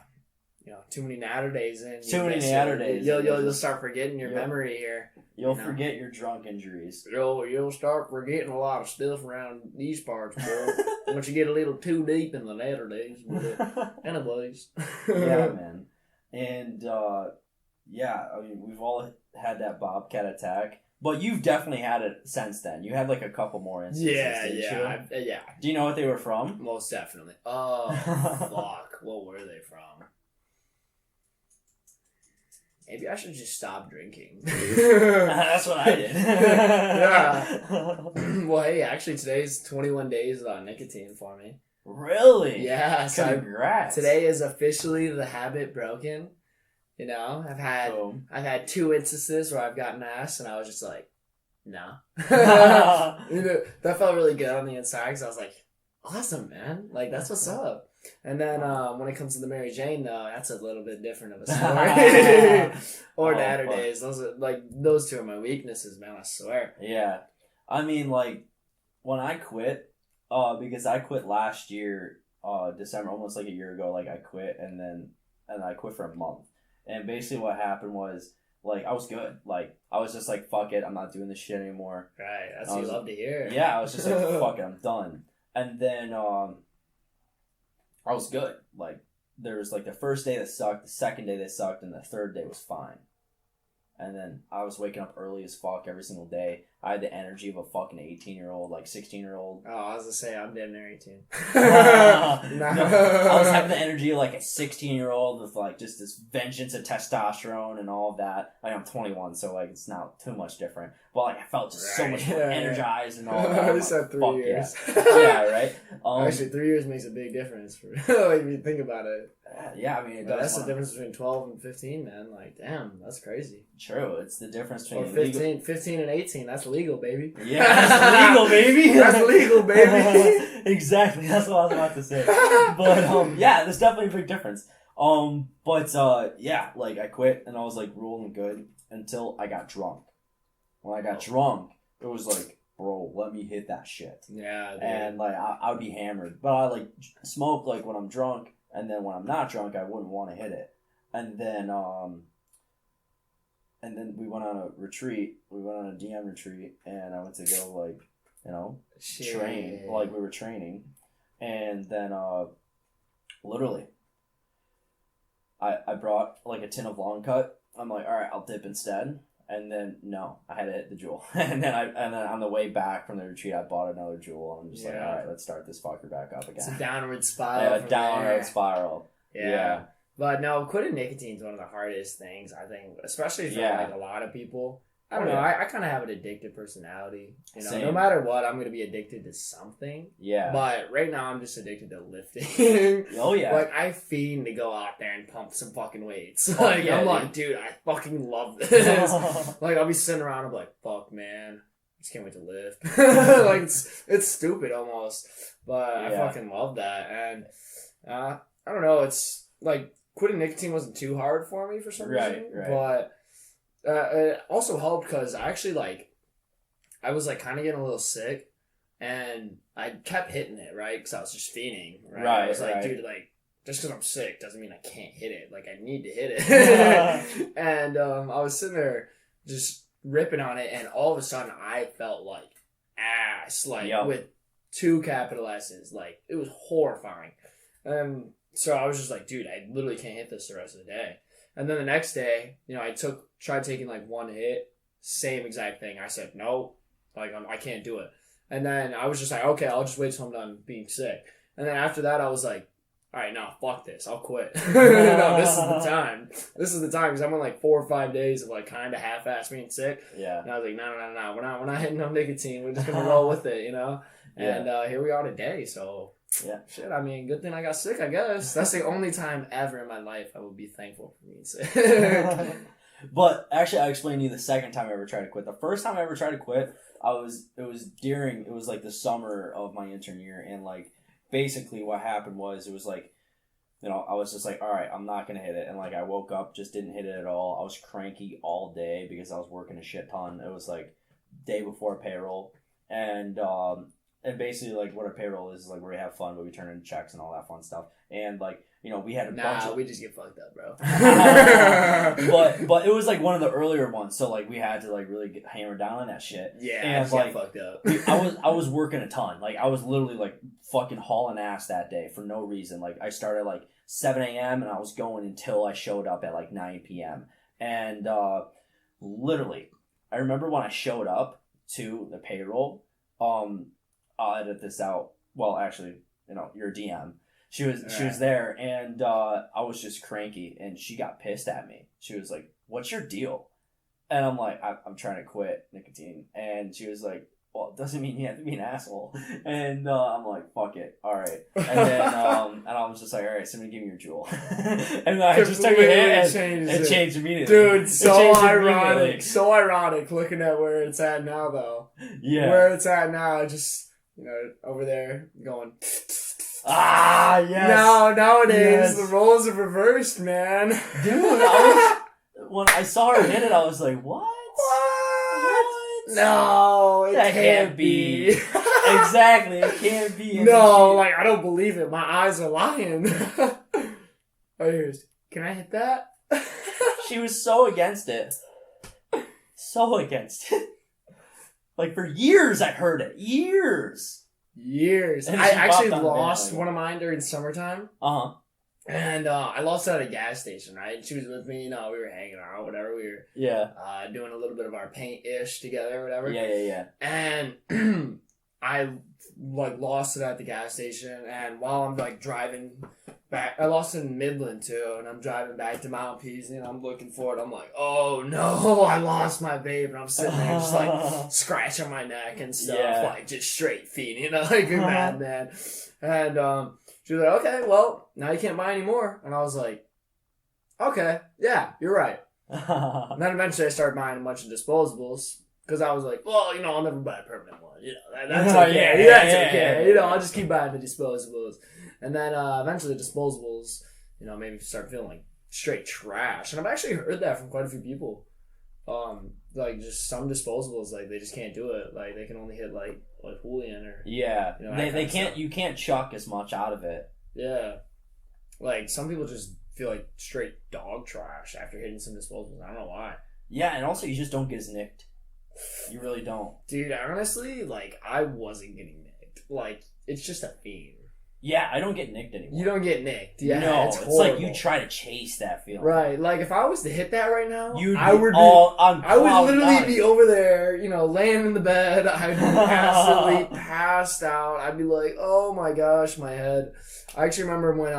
too many natter days in. Too many natter days. You'll start forgetting your memory here. You'll forget your drunk injuries. You'll start forgetting a lot of stuff around these parts, bro. Once you get a little too deep in the natter days. Anyways. Yeah, man. And yeah, I mean, we've all had that Bobcat attack. But you've definitely had it since then. You had like a couple more instances. Yeah. Do you know what they were from? Most definitely. Oh, fuck. What were they from? Maybe I should just stop drinking. That's what I did. Yeah. Well, hey, actually, today's 21 days without nicotine for me. Really? Yeah. So congrats. Today is officially the habit broken. I've had 2 instances where I've gotten asked, and I was just like, no. That felt really good on the inside, because I was like, awesome, man. Like, that's what's up. And then when it comes to the Mary Jane, though, that's a little bit different of a story. Or natter days. Those 2 are my weaknesses, man, I swear. Yeah. I mean, like, when I quit, because I quit last year, December, almost like a year ago, like, I quit, and I quit for a month. And basically what happened was, like, I was good. Like, I was just like, fuck it, I'm not doing this shit anymore. Right, that's what you love to hear. Yeah, I was just like, fuck it, I'm done. And then, I was good. Like, there was, like, the first day that sucked, the second day that sucked, and the third day was fine. And then I was waking up early as fuck every single day. I had the energy of a fucking 18-year-old, like 16-year-old. Oh, I was gonna say, I'm damn near 18. No, I was having the energy of like a 16-year-old with like just this vengeance of testosterone and all of that. Like, I'm 21, so like it's not too much different. But like I felt just so much more energized and all that. I just had 3 years. Yeah, right? Actually, 3 years makes a big difference for like, if you think about it. Yeah, I mean, it does. That's the difference between 12 and 15, man. Like, damn, that's crazy. True, it's the difference between... Or 15 and 18, that's legal, baby. Yeah, that's legal, baby. That's legal, baby. Exactly, that's what I was about to say. But, yeah, there's definitely a big difference. Yeah, like, I quit, and I was, like, rolling good until I got drunk. When I got drunk, it was like, bro, let me hit that shit. Yeah, dude. And, like, I would be hammered. But I, like, smoke, like, when I'm drunk, and then when I'm not drunk, I wouldn't want to hit it. And then we went on a retreat. We went on a DM retreat, and I went to go, like, train. Like, we were training. And then, literally, I brought, like, a tin of long cut. I'm like, all right, I'll dip instead. And then, no, I had to hit the jewel. and then on the way back from the retreat, I bought another jewel. I'm just like, all right, let's start this fucker back up again. It's a downward spiral. Yeah, a downward spiral. Yeah. But no, quitting nicotine is one of the hardest things, I think, especially for like a lot of people. I don't know. I kind of have an addictive personality. Same. No matter what, I'm going to be addicted to something. Yeah. But right now, I'm just addicted to lifting. Oh, yeah. Like, I fiend to go out there and pump some fucking weights. I'm like, dude, I fucking love this. Like, I'll be sitting around, I'm like, fuck, man. I just can't wait to lift. Like, it's stupid almost. But I fucking love that. And I don't know. It's like, quitting nicotine wasn't too hard for me for some reason. Right. But it also helped because I actually, I was, kind of getting a little sick, and I kept hitting it, right? Because I was just fiending, right? I was like, dude, just because I'm sick doesn't mean I can't hit it. Like, I need to hit it. And I was sitting there just ripping on it, and all of a sudden, I felt like ass, with 2 capital S's. Like, it was horrifying. So I was just like, dude, I literally can't hit this the rest of the day. And then the next day, I tried taking 1 hit, same exact thing. I said, no, I can't do it. And then I was just like, okay, I'll just wait till I'm done being sick. And then after that, I was like, all right, no, fuck this. I'll quit. No, this is the time. This is the time because I'm on like 4 or 5 days of like kind of half-ass being sick. Yeah. And I was like, no. We're not hitting no nicotine. We're just gonna roll with it, you know. And here we are today. So yeah, shit. I mean, good thing I got sick. I guess that's the only time ever in my life I will be thankful for being sick. But actually, I explained to you the second time I ever tried to quit. The first time I ever tried to quit, it was like the summer of my intern year, and like basically what happened was it was like, you know, I was just like, all right, I'm not gonna hit it, and like I woke up, just didn't hit it at all. I was cranky all day because I was working a shit ton. It was like day before payroll, and basically like what a payroll is like where we have fun, but we turn in checks and all that fun stuff, and like. You know, we had a bunch of... we just get fucked up, bro. but it was like one of the earlier ones, so like we had to like really get hammered down on that shit. Yeah, and like fucked up. I was working a ton. Like I was literally like fucking hauling ass that day for no reason. Like I started like 7 a.m. and I was going until I showed up at like 9 p.m. And literally, I remember when I showed up to the payroll. I'll edit this out. Well, actually, you know, your DM. She was there, and I was just cranky, and she got pissed at me. She was like, "What's your deal?" And I'm like, "I'm trying to quit nicotine." And she was like, "Well, it doesn't mean you have to be an asshole." And I'm like, "Fuck it, all right." And then and I was just like, "All right, somebody give me your jewel." And I just took it and it changed immediately. Dude, so ironic. So ironic looking at where it's at now, though. Yeah, where it's at now, just you know, over there going. Ah, yes. No, nowadays yes. the roles are reversed, man. Dude, when I saw her hit it, I was like, what? No, it that can't be. Exactly, it can't be. No, like, I don't believe it. My eyes are lying. Oh, here's, can I hit that? She was so against it. So against it. Like, for years I heard it. Years. And I actually lost one of mine during summertime. Uh-huh. And I lost it at a gas station, right? She was with me, you know, we were hanging out, whatever. We were doing a little bit of our paint-ish together, whatever. Yeah. And I, like, lost it at the gas station. And while I'm, like, driving back, I lost it in Midland, too. And I'm driving back to Mount Peasy, and I'm looking for it. I'm like, oh, no, I lost my vape. And I'm sitting there just, like, scratching my neck and stuff. Like, just straight feeding, you know, like a madman. And, she was like, okay, well, now you can't buy any more. And I was like, okay, yeah, you're right. And then eventually I started buying a bunch of disposables because I was like, well, you know, I'll never buy a permanent one. You know, that's okay. That's okay. You know, I'll just keep buying the disposables. And then eventually the disposables, you know, made me start feeling like straight trash. And I've actually heard that from quite a few people. Like just some disposables, like they just can't do it. Like they can only hit like Julian or you know, they can't. You can't chuck as much out of it. Yeah, like some people just feel like straight dog trash after hitting some disposables. I don't know why. Yeah, and also you just don't get as nicked. You really don't, dude. Honestly, like I wasn't getting nicked. Like it's just a theme. Yeah, I don't get nicked anymore. You don't get nicked. Yeah, no, it's like you try to chase that feeling. Right. Like if I was to hit that right now, I would literally be over there, you know, laying in the bed. I'd be absolutely passed out. I'd be like, oh my gosh, my head. I actually remember when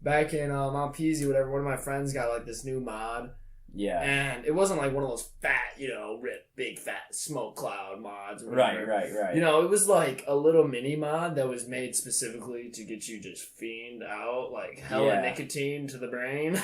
back in Mount Peasy, whatever, one of my friends got like this new mod. Yeah. And it wasn't like one of those fat, you know, big fat smoke cloud mods or whatever. Right. You know, it was like a little mini mod that was made specifically to get you just fiend out, like hella nicotine to the brain.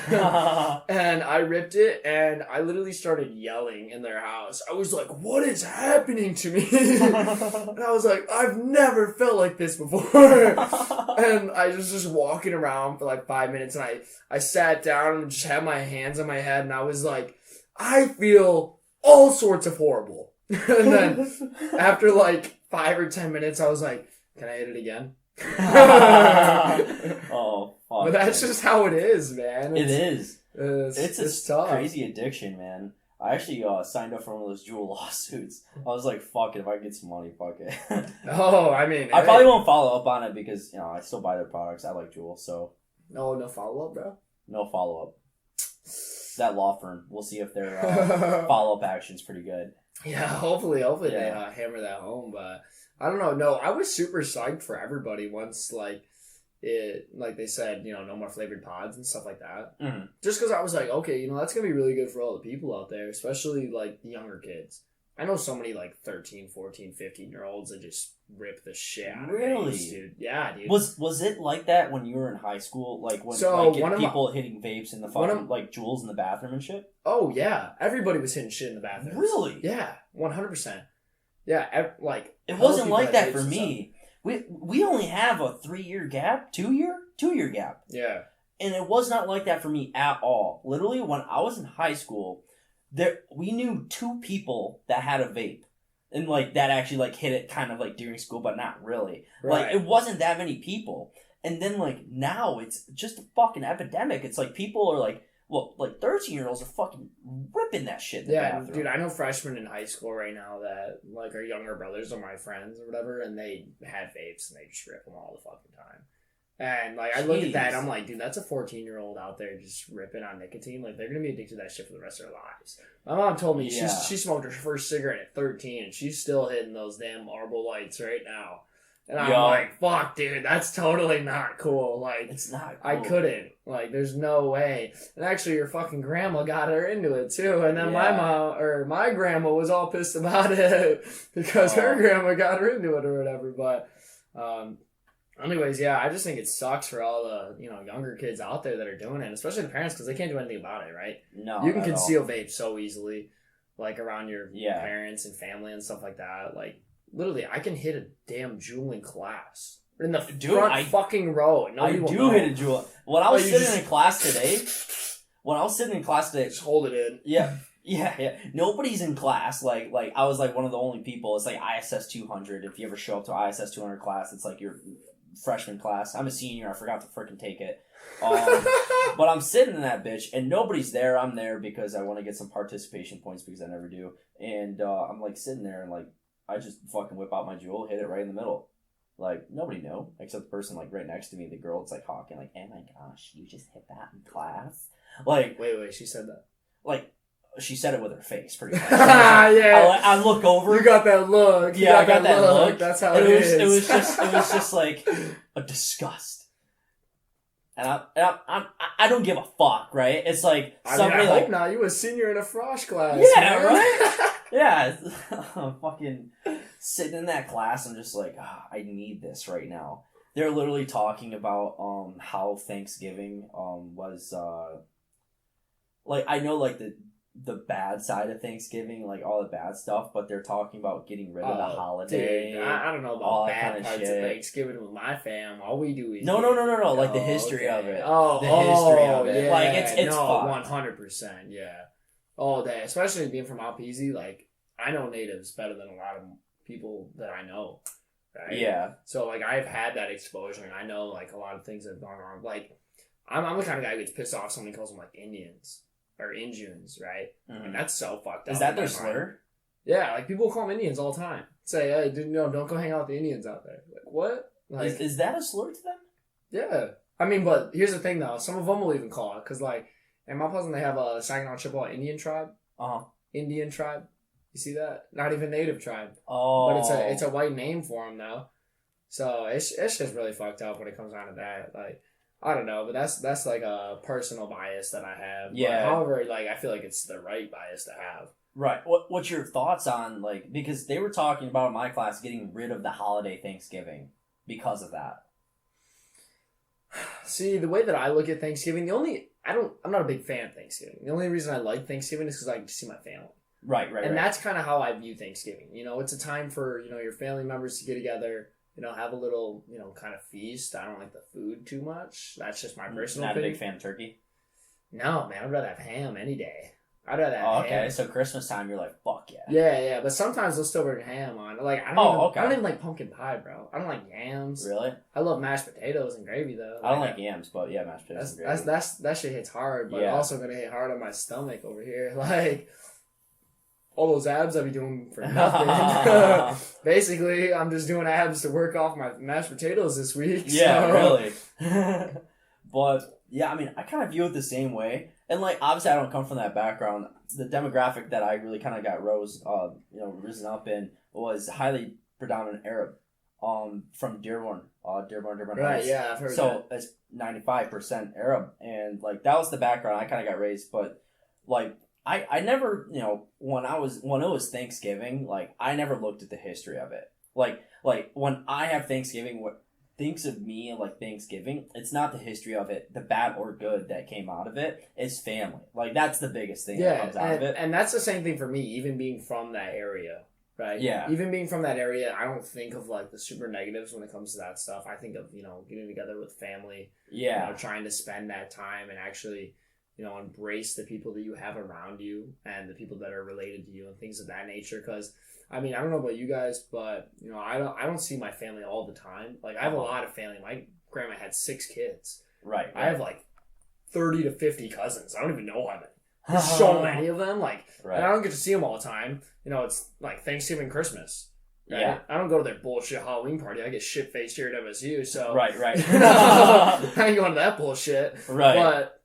And I ripped it and I literally started yelling in their house. I was like, what is happening to me? And I was like, I've never felt like this before. And I was just walking around for like 5 minutes and I sat down and just had my hands on my head and I was like, I feel all sorts of horrible. And then after like 5 or 10 minutes, I was like, can I hit it again? Oh, fuck. But that's just how it is, man. It's It's tough. Crazy addiction, man. I actually signed up for one of those Juul lawsuits. I was like, fuck it, if I can get some money, fuck it. Oh, I mean, I probably won't follow up on it because, you know, I still buy their products. I like Juul, so. No follow-up, bro? No follow-up. That law firm. We'll see if their follow-up action's pretty good. Yeah, hopefully they hammer that home. But I don't know. No, I was super psyched for everybody once, like, like they said, no more flavored pods and stuff like that. Mhm. Just because I was like, okay, that's gonna be really good for all the people out there, especially like the younger kids. I know so many like 13, 14, 15-year-olds that just rip the shit out of Really? vapes, dude. Yeah, dude. Was it like that when you were in high school? Like when So, one of people hitting vapes in the one fucking of- like jewels in the bathroom and shit? Oh yeah, everybody was hitting shit in the bathroom. Really? Yeah, 100%. Yeah, like It hella wasn't people like had that for vapes and me. We only have a 3-year gap, 2-year gap. stuff. Yeah. And it was not like that for me at all. Literally, when I was in high school, we knew 2 people that had a vape. And, like, that actually, like, hit it kind of, like, during school, but not really. Right. Like, it wasn't that many people. And then, like, now it's just a fucking epidemic. It's like people are, like, 13-year-olds are fucking ripping that shit in the Yeah, bathroom. dude, I know freshmen in high school right now that, like, are younger brothers or my friends or whatever, and they have vapes and they just rip them all the fucking time. And, like, I look at that and I'm like, dude, that's a 14-year-old out there just ripping on nicotine. Like, they're going to be addicted to that shit for the rest of their lives. My mom told me Yeah. she smoked her first cigarette at 13, and she's still hitting those damn Marlboro Lights right now. And I'm Yo. like, fuck, dude, that's totally not cool. Like, It's not I cool. couldn't. Like, there's no way. And actually, your fucking grandma got her into it, too. And then my grandma was all pissed about it because her grandma got her into it or whatever. But, anyways, yeah, I just think it sucks for all the, younger kids out there that are doing it, especially the parents, because they can't do anything about it, right? No, You can not at all. conceal vapes so easily, like, around your Yeah. parents and family and stuff like that. Like, literally, I can hit a damn jewel in class. In the front fucking row. And I nobody will do know. hit a jewel. When I was Oh, you sitting in class today, Just hold it in. yeah. Nobody's in class. Like I was like one of the only people. It's like ISS 200. If you ever show up to ISS 200 class, it's like your freshman class. I'm a senior. I forgot to freaking take it. But I'm sitting in that bitch, and nobody's there. I'm there because I want to get some participation points because I never do. And I'm like sitting there, and like I just fucking whip out my jewel, hit it right in the middle. Like, nobody know, except the person, like, right next to me, the girl, it's like, hawking, like, oh my gosh, you just hit that in class? Like... Wait, she said that? Like, she said it with her face, pretty much. Yeah. I look over. You got that look. Yeah, I got that look. That's how and it is. It was just, like, a disgust. And I don't give a fuck, right? It's like, somebody, I like... hope not. You a senior in a frosh class. Yeah, man. right? Yeah, I'm fucking sitting in that class. I'm just like, I need this right now. They're literally talking about how Thanksgiving was like, I know like the bad side of Thanksgiving, like all the bad stuff, but they're talking about getting rid of the holiday. Dude, I don't know all about that bad kind of parts shit. of Thanksgiving with my fam. All we do is No, like the history of it. Oh, the history of it. Yeah. Like it's no, fucked. 100%. Yeah, all day. Especially being from Mount Peasy, like I know natives better than a lot of people that I know. Right? Yeah. So like I've had that exposure, and I know like a lot of things that have gone wrong. Like I'm the kind of guy who gets pissed off if somebody calls them like Indians or Injuns, right? Mhm. And that's so fucked up. Is that in their my mind. slur? Yeah, like people call them Indians all the time. Say, hey, don't go hang out with the Indians out there. Like what? Like Is that a slur to them? yeah. I mean, but here's the thing though. Some of them will even call it because like in Mount Pleasant they have a Saginaw Chippewa Indian tribe. Indian tribe. You see that? Not even native tribe. Oh. But it's a white name for them though. So it's just really fucked up when it comes down to that. Like I don't know, but that's like a personal bias that I have. Yeah. But however, like I feel like it's the right bias to have. Right. What's your thoughts on like because they were talking about in my class getting rid of the holiday Thanksgiving because of that. See, the way that I look at Thanksgiving, I'm not a big fan of Thanksgiving. The only reason I like Thanksgiving is because I can see my family. Right. And that's kind of how I view Thanksgiving. You know, it's a time for, your family members to get together, have a little, kind of feast. I don't like the food too much. That's just my personal Not opinion. a big fan of turkey? No, man, I'd rather have ham any day. I'd rather have Oh, ham. okay. So Christmas time, you're like, fuck yeah. Yeah, but sometimes they'll still bring ham on. Like, I don't even like pumpkin pie, bro. I don't like yams. Really? I love mashed potatoes and gravy, though. I don't like yams, but yeah, mashed potatoes and gravy. That shit hits hard, but Yeah. also gonna hit hard on my stomach over here. Like, all those abs I be doing for nothing. Basically, I'm just doing abs to work off my mashed potatoes this week. Yeah, so. really. But, yeah, I mean, I kind of view it the same way. And, like, obviously I don't come from that background. The demographic that I really kind of got risen up in was highly predominant Arab. from Dearborn. Dearborn Right, Heights. yeah, I've heard So it's 95% Arab, and like that was the background I kind of got raised. But like I never, when it was Thanksgiving, like I never looked at the history of it. Like when I have Thanksgiving, what thinks of me like Thanksgiving, it's not the history of it, the bad or good that came out of it. It's family. Like that's the biggest thing that comes out of it. And that's the same thing for me, even being from that area. Right. Yeah. Even being from that area, I don't think of like the super negatives when it comes to that stuff. I think of, getting together with family. Yeah. Trying to spend that time and actually, embrace the people that you have around you and the people that are related to you and things of that nature. Because, I mean, I don't know about you guys, but, I don't see my family all the time. Like, I have a lot of family. My grandma had 6 kids. Right. I have like 30 to 50 cousins. I don't even know how many. There's so many of them, like, right. And I don't get to see them all the time. It's like Thanksgiving, Christmas. Right? Yeah. I don't go to their bullshit Halloween party. I get shit faced here at MSU, so Right. I ain't going to that bullshit. Right. But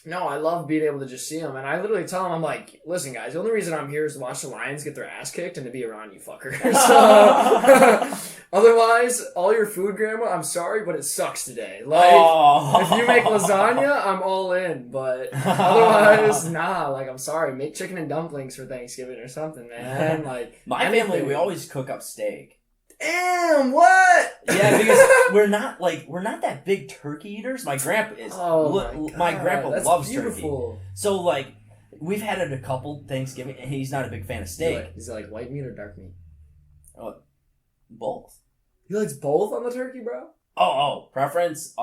no, I love being able to just see them, and I literally tell them, I'm like, listen, guys, the only reason I'm here is to watch the Lions get their ass kicked and to be around you fuckers. So, otherwise, all your food, Grandma, I'm sorry, but it sucks today. Like, if you make lasagna, I'm all in, but otherwise, nah. Like, I'm sorry, make chicken and dumplings for Thanksgiving or something, man. Like, my family, we always cook up steak. Damn, what? Yeah, because we're not that big turkey eaters. My grandpa is. Oh my grandpa that's loves beautiful. turkey. So like, we've had it a couple Thanksgiving, and he's not a big fan of steak. Is it like white meat or dark meat? Both. He likes both on the turkey, bro? Oh, preference.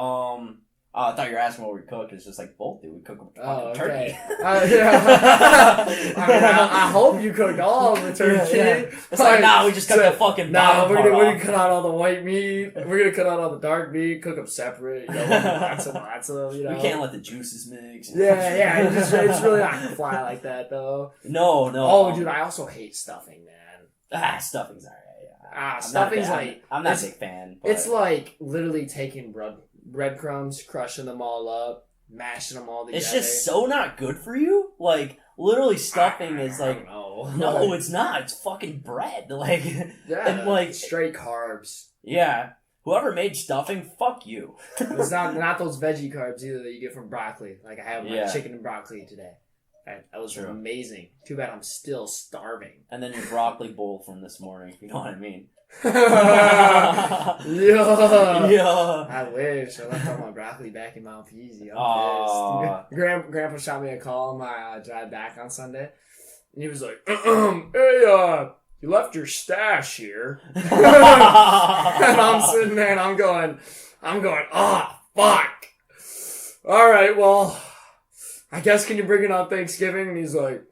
I thought you were asking what we cook. It's just like both, dude. We cook turkey. Yeah. I hope you cooked all of the turkey. Yeah. It's like, nah, we just cut the fucking bottom part we're off. gonna cut out all the white meat. We're gonna cut out all the dark meat. Cook them separate. Lots of. We can't let the juices mix. Yeah. It's really not gonna fly like that, though. No. Oh, dude, I also hate stuffing, man. Stuffing's alright. Stuffing's I'm not a big fan. But... It's like literally taking breadcrumbs, crushing them all up, mashing them all together. It's just so not good for you. Like, literally stuffing is like... No, it's not. It's fucking bread. Like... Yeah, and like straight carbs. Yeah. Whoever made stuffing, fuck you. It's not those veggie carbs either that you get from broccoli. Like, I have my chicken and broccoli today. That was amazing. Too bad I'm still starving. And then your broccoli bowl from this morning, you know what I mean? Yeah. Yeah. I wish. I left all my broccoli back in Mount Peasy. I'm pissed. Grandpa shot me a call on my drive back on Sunday. And he was like, hey, you left your stash here. And I'm sitting there and I'm going, oh, fuck. All right, well, I guess can you bring it on Thanksgiving? And he's like,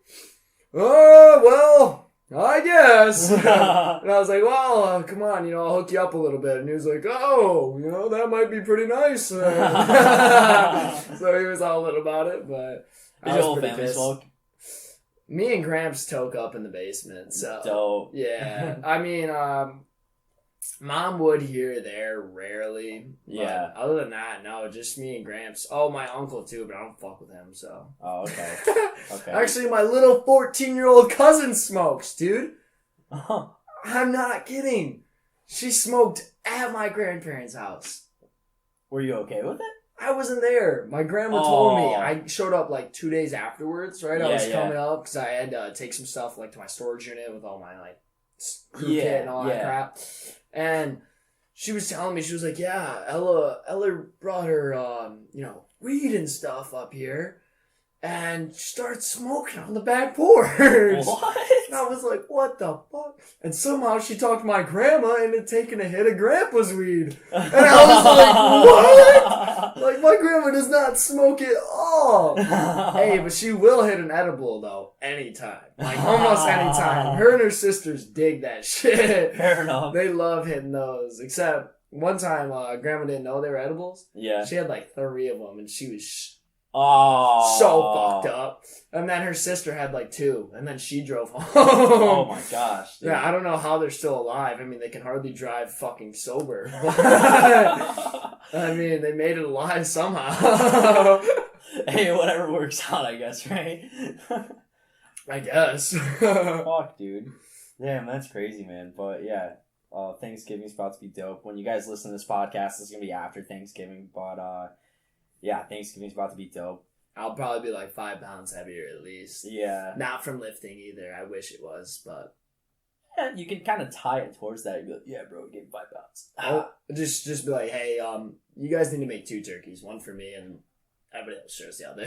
oh, well, I guess. And I was like, well, come on, I'll hook you up a little bit. And he was like, oh, that might be pretty nice. So he was all lit about it, but Did your whole family smoke? Me and Gramps toke up in the basement, so. Dope. Yeah. I mean, Mom would here or there, rarely. Yeah. Other than that, no, just me and Gramps. Oh, my uncle too, but I don't fuck with him, so. Oh, okay. Okay. Actually, my little 14-year-old cousin smokes, dude. Uh-huh. I'm not kidding. She smoked at my grandparents' house. Were you okay with it? I wasn't there. My grandma told me. I showed up like 2 days afterwards, right? I was coming up because I had to take some stuff like to my storage unit with all my like crew kit and all that crap. And she was telling me, she was like, yeah, Ella brought her, weed and stuff up here. And started smoking on the back porch. What? And I was like, what the fuck? And somehow she talked my grandma into taking a hit of Grandpa's weed. And I was like, what? Like, my grandma does not smoke at all. Hey, but she will hit an edible, though, anytime. Like, almost anytime. Her and her sisters dig that shit. Fair enough. They love hitting those. Except, one time, Grandma didn't know they were edibles. Yeah. She had like 3 of them, and she was so fucked up. And then her sister had like 2, and then she drove home. Oh my gosh. Dude. Yeah, I don't know how they're still alive. I mean, they can hardly drive fucking sober. I mean, they made it alive somehow. Hey, whatever works out, I guess, right? I guess. Fuck, dude. Damn, that's crazy, man. But yeah, Thanksgiving's about to be dope. When you guys listen to this podcast, it's gonna be after Thanksgiving, but yeah, Thanksgiving's about to be dope. I'll probably be like 5 pounds heavier at least. Yeah. Not from lifting either. I wish it was, but Yeah, you can kind of tie it towards that. You'd be like, yeah, bro, gained 5 pounds. oh, just be like, hey, you guys need to make 2 turkeys, one for me and everybody else shows the other.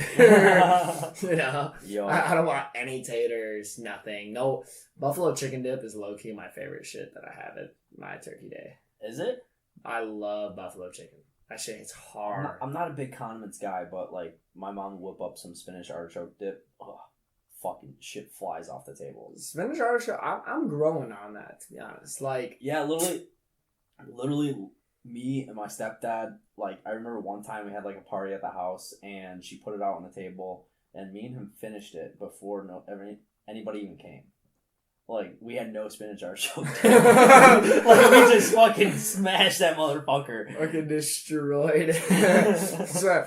You know, Yo. I don't want any taters, nothing. No, buffalo chicken dip is low key my favorite shit that I have at my turkey day. Is it? I love buffalo chicken. That shit hits hard. I'm not a big condiments guy, but like my mom will whip up some spinach artichoke dip. Oh, fucking shit flies off the table. Spinach artichoke, I'm growing on that, to be honest. Like, Yeah, literally, me and my stepdad. Like, I remember one time we had like a party at the house, and she put it out on the table, and me and him finished it before anybody even came. Like, we had no spinach artichoke. Like, we just fucking smashed that motherfucker. fucking destroyed. So,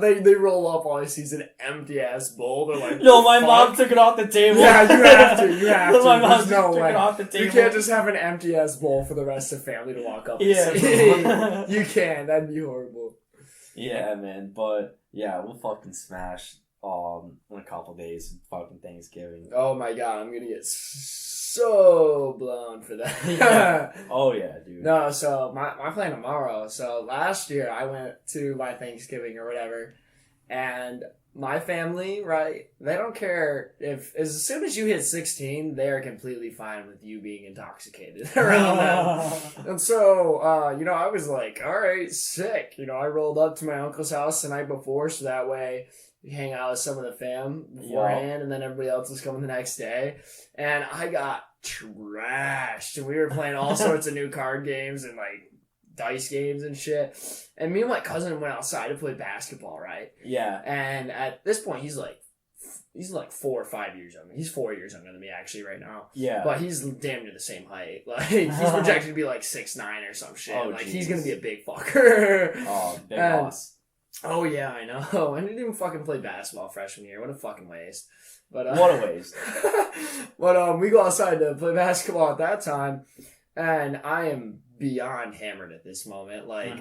they roll up, all I see is an empty ass bowl. They're like, No, my mom "Fuck." took it off the table. Yeah, you have to. My mom There's just no took way. it off the table. You can't just have an empty ass bowl for the rest of family to walk up and Yeah, see. bro. You can't. That'd be horrible. Yeah, man. But yeah, we'll fucking smash in a couple days. Fucking Thanksgiving. Oh my god, I'm gonna get so blown for that. Yeah. Oh yeah, dude. No, so my plan tomorrow. So last year I went to my Thanksgiving or whatever, and my family, right? They don't care if as soon as you hit 16, they are completely fine with you being intoxicated around them. And so, I was like, all right, sick. I rolled up to my uncle's house the night before, so that way we hang out with some of the fam beforehand, and then everybody else was coming the next day. And I got trashed, and we were playing all sorts of new card games and like dice games and shit. And me and my cousin went outside to play basketball, right? Yeah. And at this point, he's like 4 or 5 years younger. He's 4 years younger than me actually right now. Yeah. But he's damn near the same height. Like, he's projected to be like 6'9" or some shit. Oh, like, geez. he's gonna be a big fucker. Oh, big And- boss. Oh yeah, I know. I didn't even fucking play basketball freshman year. What a fucking waste. But What a waste. But we go outside to play basketball at that time, and I am beyond hammered at this moment. Like,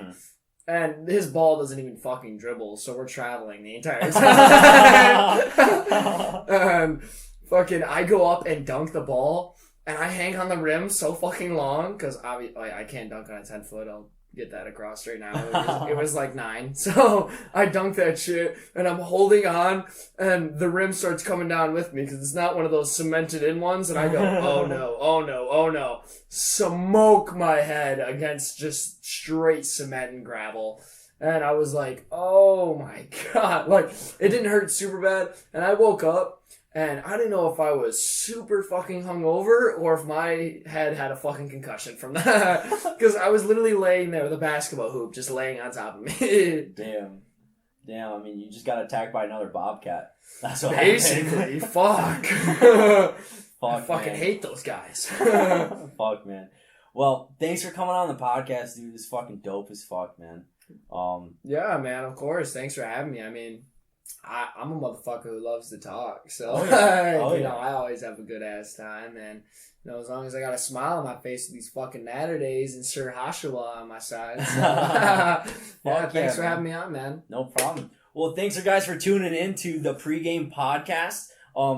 and his ball doesn't even fucking dribble, so we're traveling the entire time. And fucking, I go up and dunk the ball, and I hang on the rim so fucking long because I can't dunk on a 10-foot. I'll get that across right now. It was like 9. So I dunked that shit and I'm holding on and the rim starts coming down with me because it's not one of those cemented in ones. And I go, oh no. Smoke my head against just straight cement and gravel. And I was like, oh my God. Like, it didn't hurt super bad. And I woke up and I didn't know if I was super fucking hungover or if my head had a fucking concussion from that. Because I was literally laying there with a basketball hoop just laying on top of me. Damn. I mean, you just got attacked by another Bobcat. That's what Basically, fuck. Fuck, I fucking man. hate those guys. Fuck, man. Well, thanks for coming on the podcast, dude. This is fucking dope as fuck, man. Yeah, man, of course. Thanks for having me. I mean, I'm a motherfucker who loves to talk, so Oh, yeah. Oh, you know, yeah. I always have a good ass time, and as long as I got a smile on my face with these fucking natter days and Sir Hashiwa on my side. So. Thanks for man. having me on, man. No problem. Well, thanks, guys, for tuning in to the pregame podcast.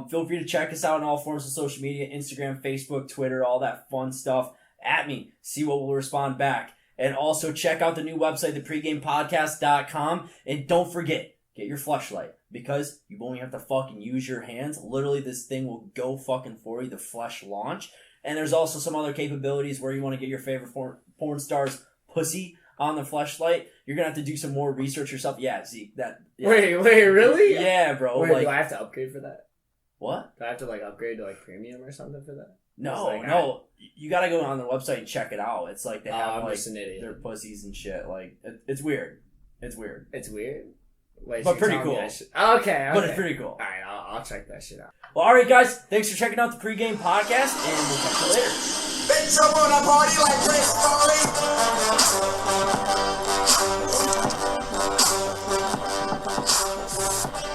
Feel free to check us out on all forms of social media, Instagram, Facebook, Twitter, all that fun stuff. At me, see what will respond back. And also check out the new website, thepregamepodcast.com. And don't forget, get your fleshlight because you won't even have to fucking use your hands. Literally, this thing will go fucking for you, the flesh launch. And there's also some other capabilities where you want to get your favorite porn star's pussy on the fleshlight. You're going to have to do some more research yourself. Yeah, Zeek. Yeah. Wait, really? Yeah, bro. Wait, like, do I have to upgrade for that? what? Do I have to upgrade to premium or something for that? No, Like, no. You got to go on their website and check it out. It's like they have I'm just an idiot. their pussies and shit. Like, it's weird. It's weird. It's weird. Wait, But so you're pretty telling me cool. I should- Okay. But it's pretty cool. All right, I'll check that shit out. Well, all right, guys. Thanks for checking out the pregame podcast, and we'll catch you later. Bitch, I wanna party like Chris Farley.